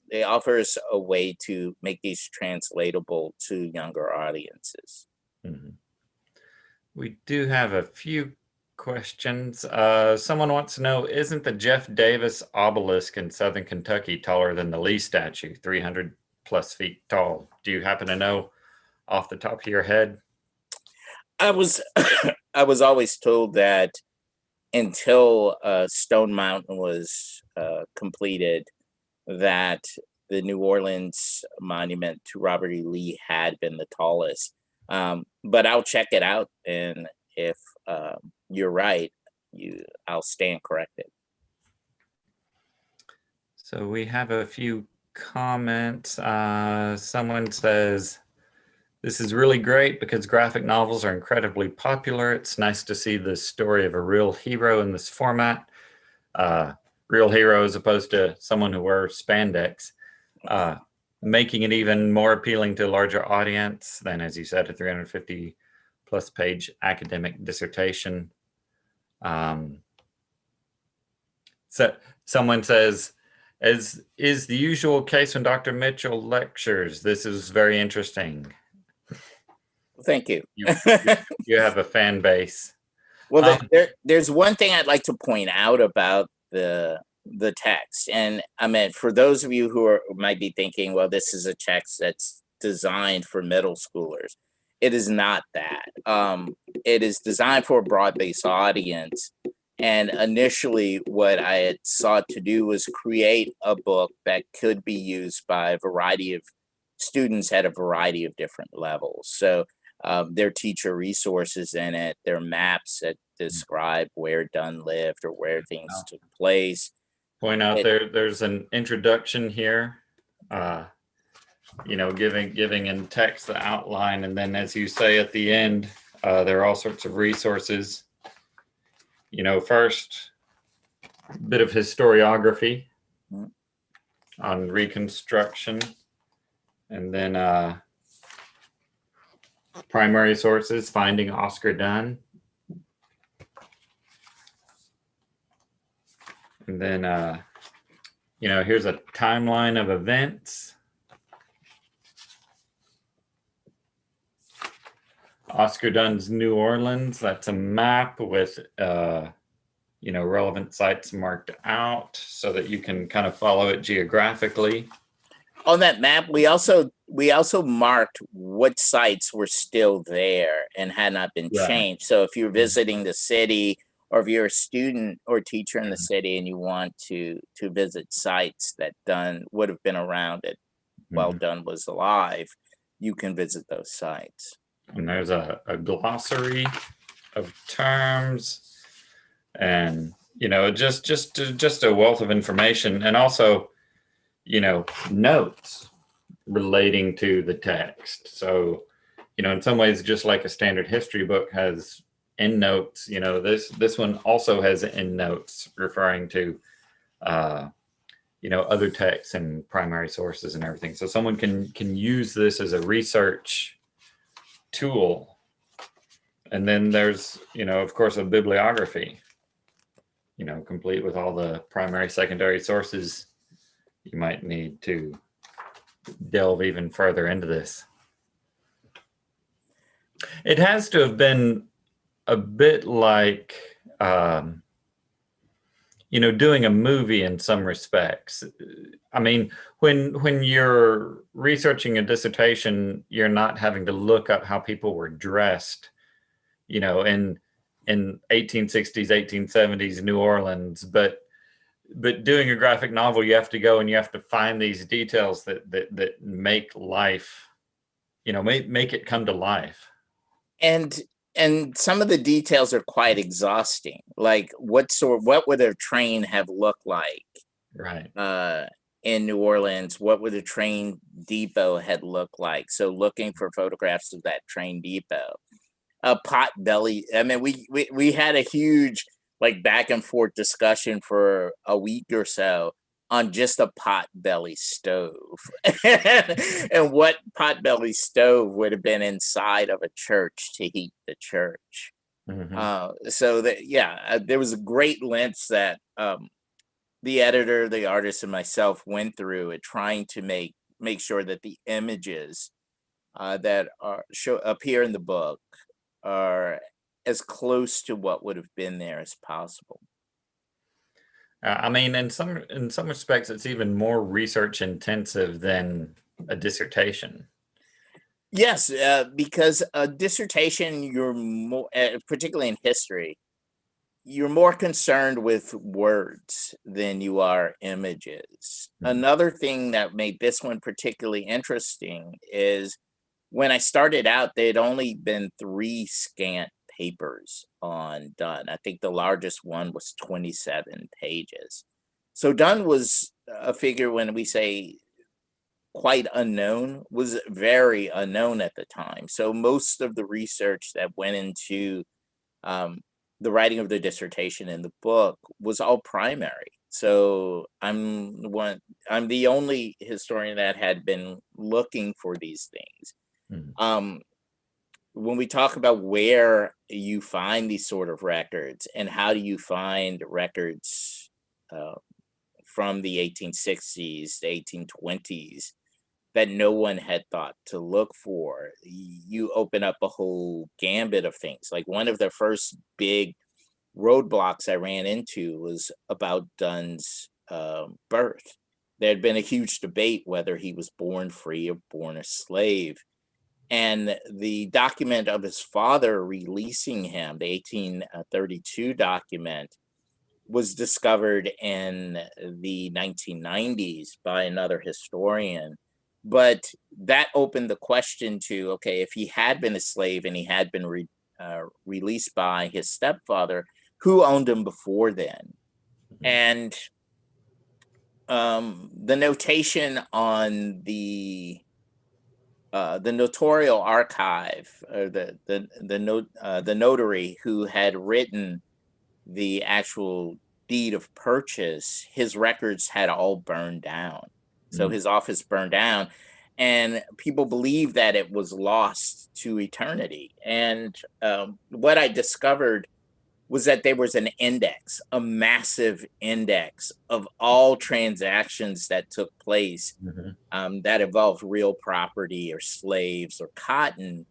They offer us a way to make these translatable to younger audiences. Mhm. We do have a few questions. Someone wants to know, isn't the Jeff Davis obelisk in Southern Kentucky taller than the Lee statue, 300 plus feet tall? Do you happen to know off the top of your head? I was I was always told that until Stone Mountain was completed, that the New Orleans monument to Robert E. Lee had been the tallest. But I'll check it out, and if you're right, I'll stand corrected. So we have a few comments. Someone says, this is really great because graphic novels are incredibly popular. It's nice to see the story of a real hero in this format. Real hero as opposed to someone who wears spandex, making it even more appealing to a larger audience than, as you said, a 350 plus page academic dissertation. So someone says, as is the usual case when Dr. Mitchell lectures, this is very interesting. Thank you. You have a fan base. Well, there's one thing I'd like to point out about the text, and I mean, for those of you who might be thinking, well, this is a text that's designed for middle schoolers. It is not that. It is designed for a broad-based audience. And initially, what I had sought to do was create a book that could be used by a variety of students at a variety of different levels. So there are teacher resources in it. There are maps that describe where Dunn lived or where things took place. Point out there's an introduction here, giving in text the outline, and then as you say at the end, there are all sorts of resources. First, a bit of historiography on Reconstruction, and then primary sources, finding Oscar Dunn. And then, here's a timeline of events. Oscar Dunn's New Orleans, that's a map with, relevant sites marked out so that you can kind of follow it geographically. On that map, we also marked what sites were still there and had not been changed. So if you're visiting the city, or if you're a student or teacher in the city and you want to visit sites that Dunn would have been around it while Dunn was alive, you can visit those sites. And there's a glossary of terms, and just a wealth of information, and also notes relating to the text. So in some ways, just like a standard history book has endnotes, this one also has endnotes referring to other texts and primary sources and everything. So someone can use this as a research tool. And then there's of course a bibliography, complete with all the primary, secondary sources you might need to delve even further into this. It has to have been a bit like doing a movie in some respects. I mean, when you're researching a dissertation, you're not having to look up how people were dressed, in 1860s, 1870s New Orleans, but doing a graphic novel, you have to go and you have to find these details that make life, make it come to life. And some of the details are quite exhausting. Like what would a train have looked like? Right. In New Orleans, what would a train depot had looked like? So looking for photographs of that train depot. A pot belly. I mean, we had a huge back and forth discussion for a week or so on just a pot-belly stove and what pot-belly stove would have been inside of a church to heat the church. Mm-hmm. So that, there was great lengths that the editor, the artist, and myself went through at trying to make sure that the images that appear in the book are as close to what would have been there as possible. I mean, in some respects, it's even more research intensive than a dissertation. Yes, because a dissertation, you're more, particularly in history, you're more concerned with words than you are images. Mhm. Another thing that made this one particularly interesting is when I started out, there had only been 3 scant papers on Dunn. I think the largest one was 27 pages. So Dunn was a figure, when we say quite unknown, was very unknown at the time. So most of the research that went into the writing of the dissertation in the book was all primary. So I'm the only historian that had been looking for these things. Mm-hmm. When we talk about where you find these sort of records and how do you find records from the 1860s, the 1820s that no one had thought to look for, you open up a whole gambit of things. Like one of the first big roadblocks I ran into was about Dunn's birth. There had been a huge debate whether he was born free or born a slave. And the document of his father releasing him, the 1832 document, was discovered in the 1990s by another historian. But that opened the question to, okay, if he had been a slave and he had been released by his stepfather, who owned him before then? And the notation on the notarial archive, or the notary who had written the actual deed of purchase, his records had all burned down. So his office burned down, and people believe that it was lost to eternity. And what I discovered was that there was an index, a massive index of all transactions that took place that involved real property or slaves or cotton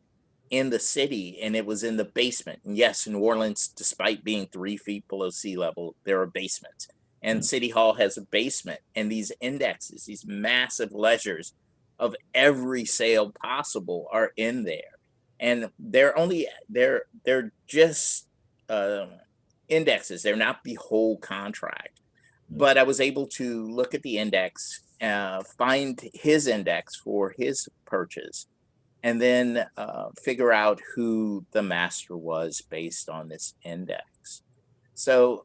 in the city, and it was in the basement. And yes, in New Orleans, despite being 3 feet below sea level, there are basements. And City Hall has a basement, and these indexes, these massive ledgers of every sale possible are in there. And they're just indexes. They're not the whole contract. But I was able to look at the index, find his index for his purchase, and then figure out who the master was based on this index. So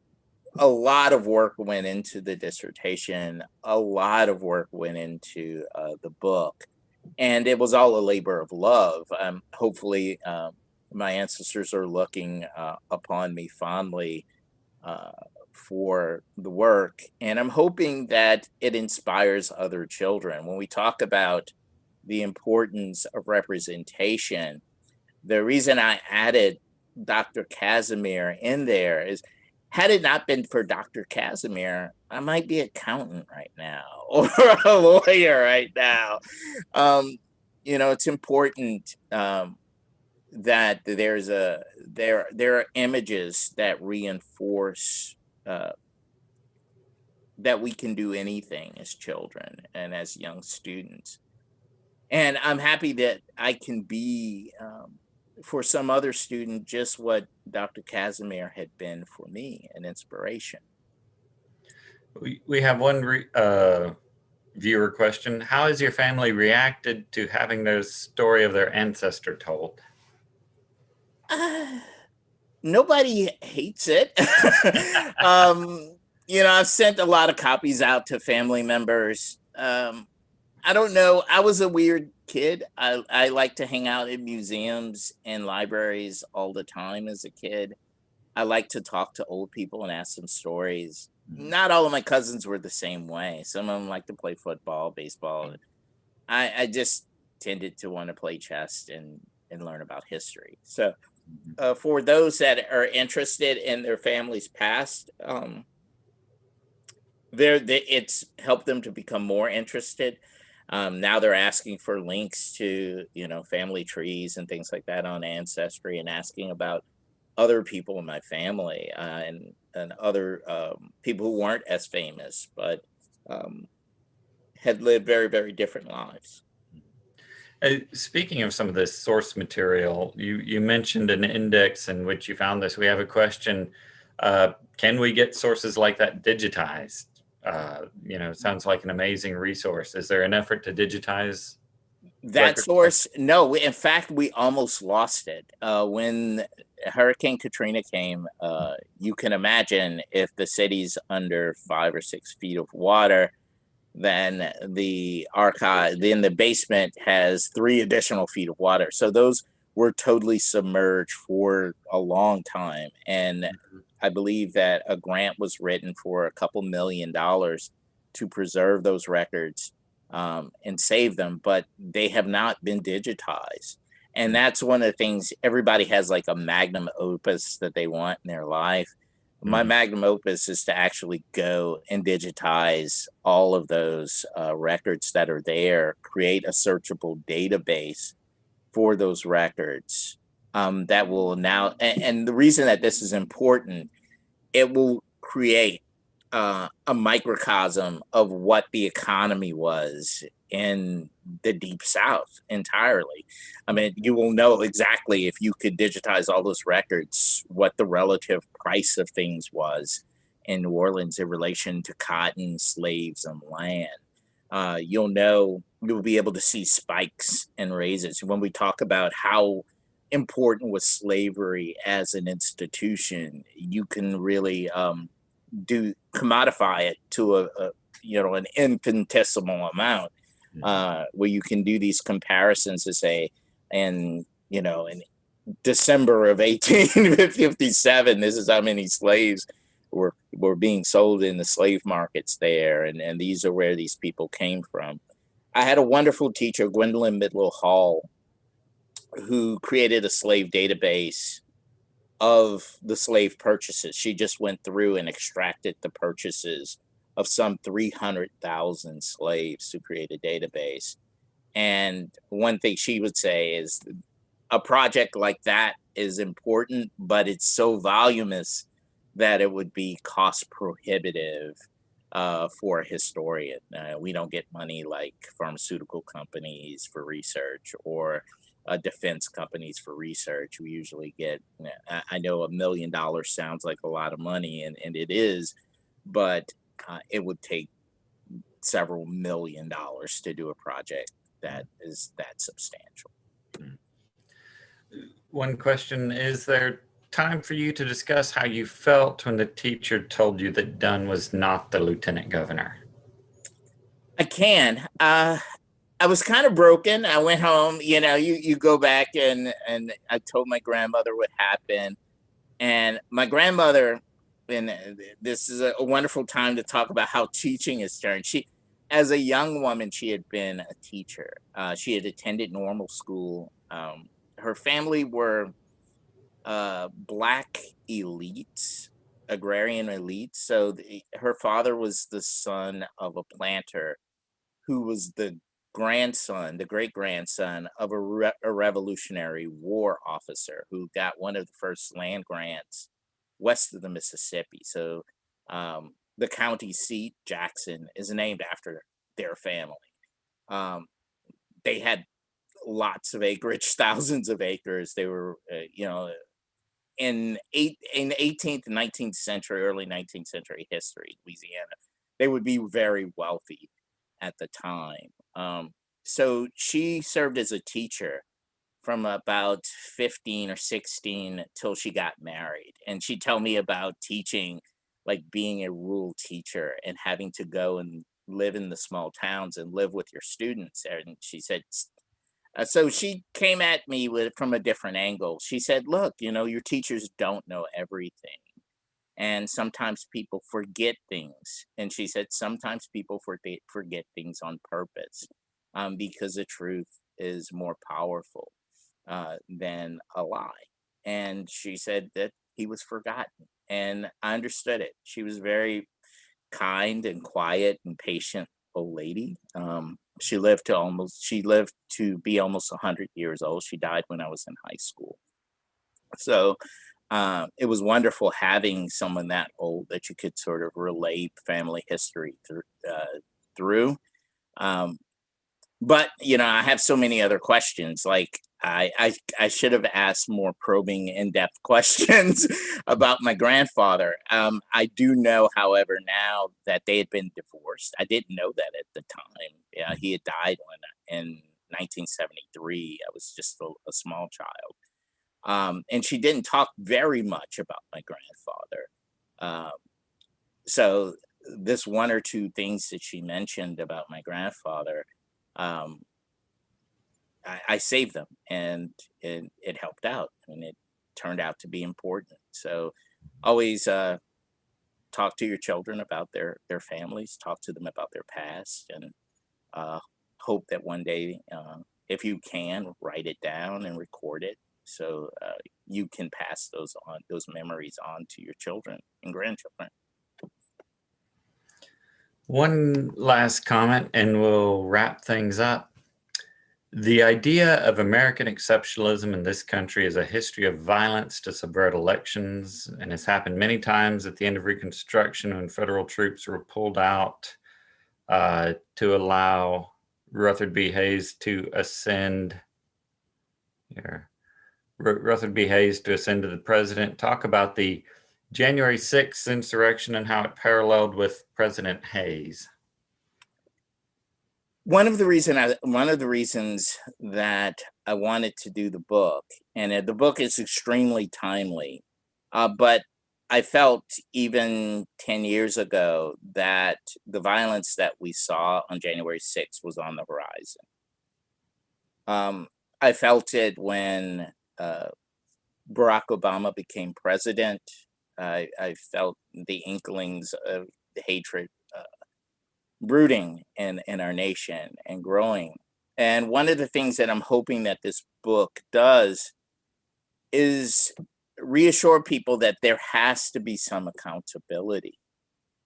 a lot of work went into the dissertation, a lot of work went into the book, and it was all a labor of love. Hopefully, my ancestors are looking upon me fondly uh, for the work, and I'm hoping that it inspires other children. When we talk about the importance of representation, the reason I added Dr. Casimir in there is, had it not been for Dr. Casimir, I might be an accountant right now or a lawyer right now. Um, it's important that there are images that reinforce uh, that we can do anything as children and as young students. And I'm happy that I can be, for some other student, just what Dr. Casimir had been for me, an inspiration. We have one viewer question. How has your family reacted to having the story of their ancestor told? Uh, Nobody hates it. I've sent a lot of copies out to family members. I don't know. I was a weird kid. I like to hang out in museums and libraries all the time as a kid. I like to talk to old people and ask them stories. Not all of my cousins were the same way. Some of them like to play football, baseball. I just tended to want to play chess and learn about history. So for those that are interested in their family's past, it's helped them to become more interested. Now they're asking for links to, family trees and things like that on Ancestry, and asking about other people in my family, and other people who weren't as famous, but had lived very, very different lives. Speaking of some of this source material, you mentioned an index in which you found this. We have a question. Can we get sources like that digitized? It sounds like an amazing resource. Is there an effort to digitize That records? source, no. In fact, we almost lost it when Hurricane Katrina came. You can imagine, if the city's under 5 or 6 feet of water, then the archive, then the basement has 3 additional feet of water. So those were totally submerged for a long time. And I believe that a grant was written for $2 million to preserve those records, and save them, but they have not been digitized. And that's one of the things. Everybody has like a magnum opus that they want in their life. My magnum opus is to actually go and digitize all of those records that are there, create a searchable database for those records, that will now, and the reason that this is important, it will create a microcosm of what the economy was in the Deep South entirely. I mean, you will know exactly, if you could digitize all those records, what the relative price of things was in New Orleans in relation to cotton, slaves, and land. You'll be able to see spikes and raises. When we talk about how important was slavery as an institution, you can really do commodify it to an infinitesimal amount, where you can do these comparisons to say, and in December of 1857, this is how many slaves were being sold in the slave markets there, and these are where these people came from. I had a wonderful teacher, Gwendolyn Midlow Hall, who created a slave database of the slave purchases. She just went through and extracted the purchases of some 300,000 slaves to create a database. And one thing she would say is, a project like that is important, but it's so voluminous that it would be cost prohibitive for a historian. We don't get money like pharmaceutical companies for research, or defense companies for research. We usually get, I know $1 million sounds like a lot of money, and it is, but it would take several $1 million to do a project that is that substantial. One question, is there time for you to discuss how you felt when the teacher told you that Dunn was not the lieutenant governor? I can. I was kind of broken. I went home. You go back and I told my grandmother what happened, and my grandmother. And this is a wonderful time to talk about how teaching has turned. As a young woman, she had been a teacher. She had attended normal school. Her family were black elites, agrarian elites. So her father was the son of a planter who was the grandson, the great grandson of a Revolutionary War officer who got one of the first land grants west of the Mississippi. So the county seat, Jackson, is named after their family. Um, they had lots of acreage, thousands of acres. They were, in 18th and 19th century, early 19th century history, Louisiana, they would be very wealthy at the time. So she served as a teacher from about 15 or 16 till she got married. And she'd tell me about teaching, like being a rural teacher and having to go and live in the small towns and live with your students. And she said, so she came at me from a different angle. She said, look, your teachers don't know everything. And sometimes people forget things. And she said, sometimes people forget things on purpose, because the truth is more powerful than a lie. And she said that he was forgotten. And I understood it. She was very kind and quiet and patient old lady. She lived to be almost 100 years old. She died when I was in high school. So it was wonderful having someone that old that you could sort of relate family history through. But I have so many other questions. Like I should have asked more probing, in-depth questions about my grandfather. I do know, however, now that they had been divorced. I didn't know that at the time. Yeah, he had died in 1973. I was just a small child. And she didn't talk very much about my grandfather. So this one or two things that she mentioned about my grandfather, I saved them, and it helped out, and it turned out to be important. So always talk to your children about their families, talk to them about their past, and hope that one day, if you can, write it down and record it, so you can pass those memories on to your children and grandchildren. One last comment and we'll wrap things up. The idea of American exceptionalism in this country is a history of violence to subvert elections, and has happened many times at the end of Reconstruction when federal troops were pulled out to allow Rutherford B. Hayes to ascend. Rutherford B. Hayes to ascend to the president. Talk about the January 6th insurrection and how it paralleled with President Hayes. One of the reasons that I wanted to do the book, and the book is extremely timely, but I felt even 10 years ago that the violence that we saw on January 6th was on the horizon. I felt it when Barack Obama became president. I felt the inklings of the hatred brooding in our nation and growing. And one of the things that I'm hoping that this book does is reassure people that there has to be some accountability.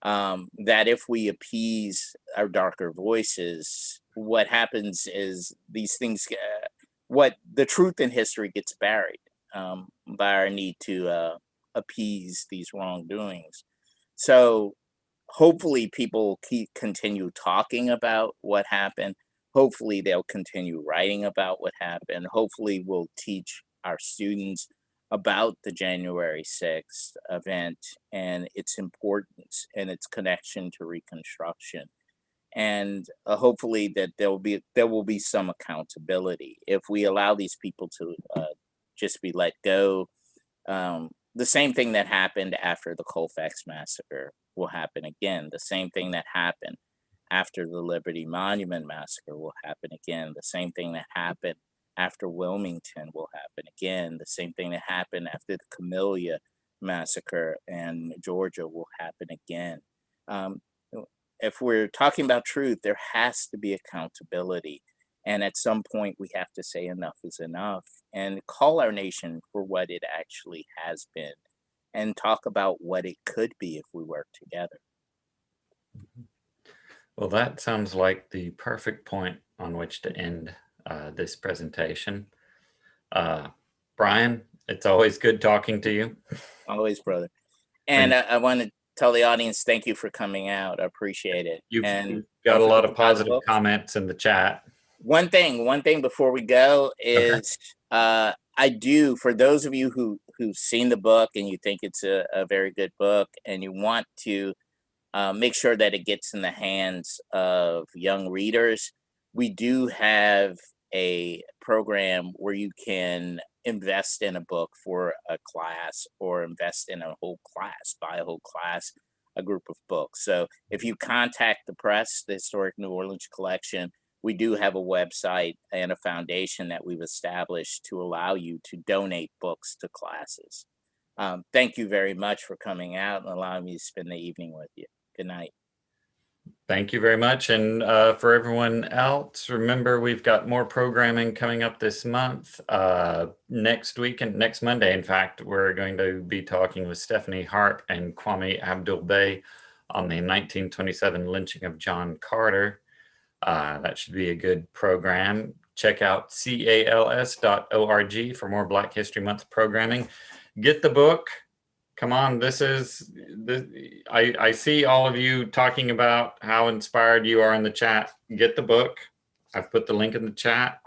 That if we appease our darker voices, what happens is these things, what the truth in history gets buried by our need to appease these wrongdoings. So hopefully people continue talking about what happened. Hopefully they'll continue writing about what happened. Hopefully we'll teach our students about the January 6th event and its importance and its connection to Reconstruction. And hopefully that there will be some accountability if we allow these people to just be let go. The same thing that happened after the Colfax Massacre will happen again. The same thing that happened after the Liberty Monument Massacre will happen again. The same thing that happened after Wilmington will happen again. The same thing that happened after the Camellia Massacre in Georgia will happen again. If we're talking about truth, there has to be accountability. And at some point, we have to say enough is enough and call our nation for what it actually has been and talk about what it could be if we work together. Well, that sounds like the perfect point on which to end this presentation. Brian, it's always good talking to you. Always, brother. And I want to tell the audience, thank you for coming out. I appreciate it. You've and got a lot of positive comments in the chat. One thing before we go is I do, for those of you who've seen the book and you think it's a very good book and you want to make sure that it gets in the hands of young readers, we do have a program where you can invest in a book for a class or invest in a whole class, buy a whole class, a group of books. So if you contact the press, the Historic New Orleans Collection, we do have a website and a foundation that we've established to allow you to donate books to classes. Thank you very much for coming out and allowing me to spend the evening with you. Good night. Thank you very much. And for everyone else, remember we've got more programming coming up this month. Next week and next Monday, in fact, we're going to be talking with Stephanie Harp and Kwame Abdul-Bey on the 1927 lynching of John Carter. That should be a good program. Check out cals.org for more Black History Month programming. Get the book. Come on, I see all of you talking about how inspired you are in the chat. Get the book. I've put the link in the chat.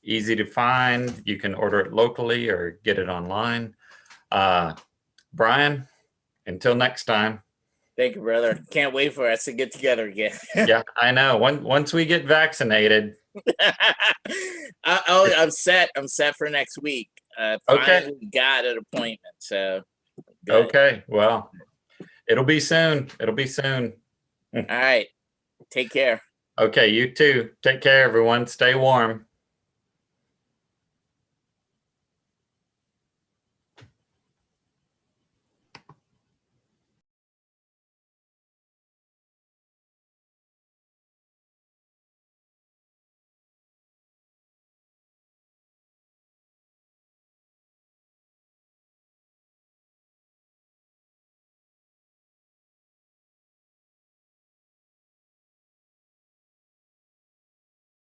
Easy to find. You can order it locally or get it online. Brian, until next time. Thank you, brother. Can't wait for us to get together again. Yeah, I know. Once we get vaccinated. I'm set. I'm set for next week. Finally got an appointment. So good. Okay. Well, it'll be soon. It'll be soon. All right. Take care. Okay. You too. Take care, everyone. Stay warm.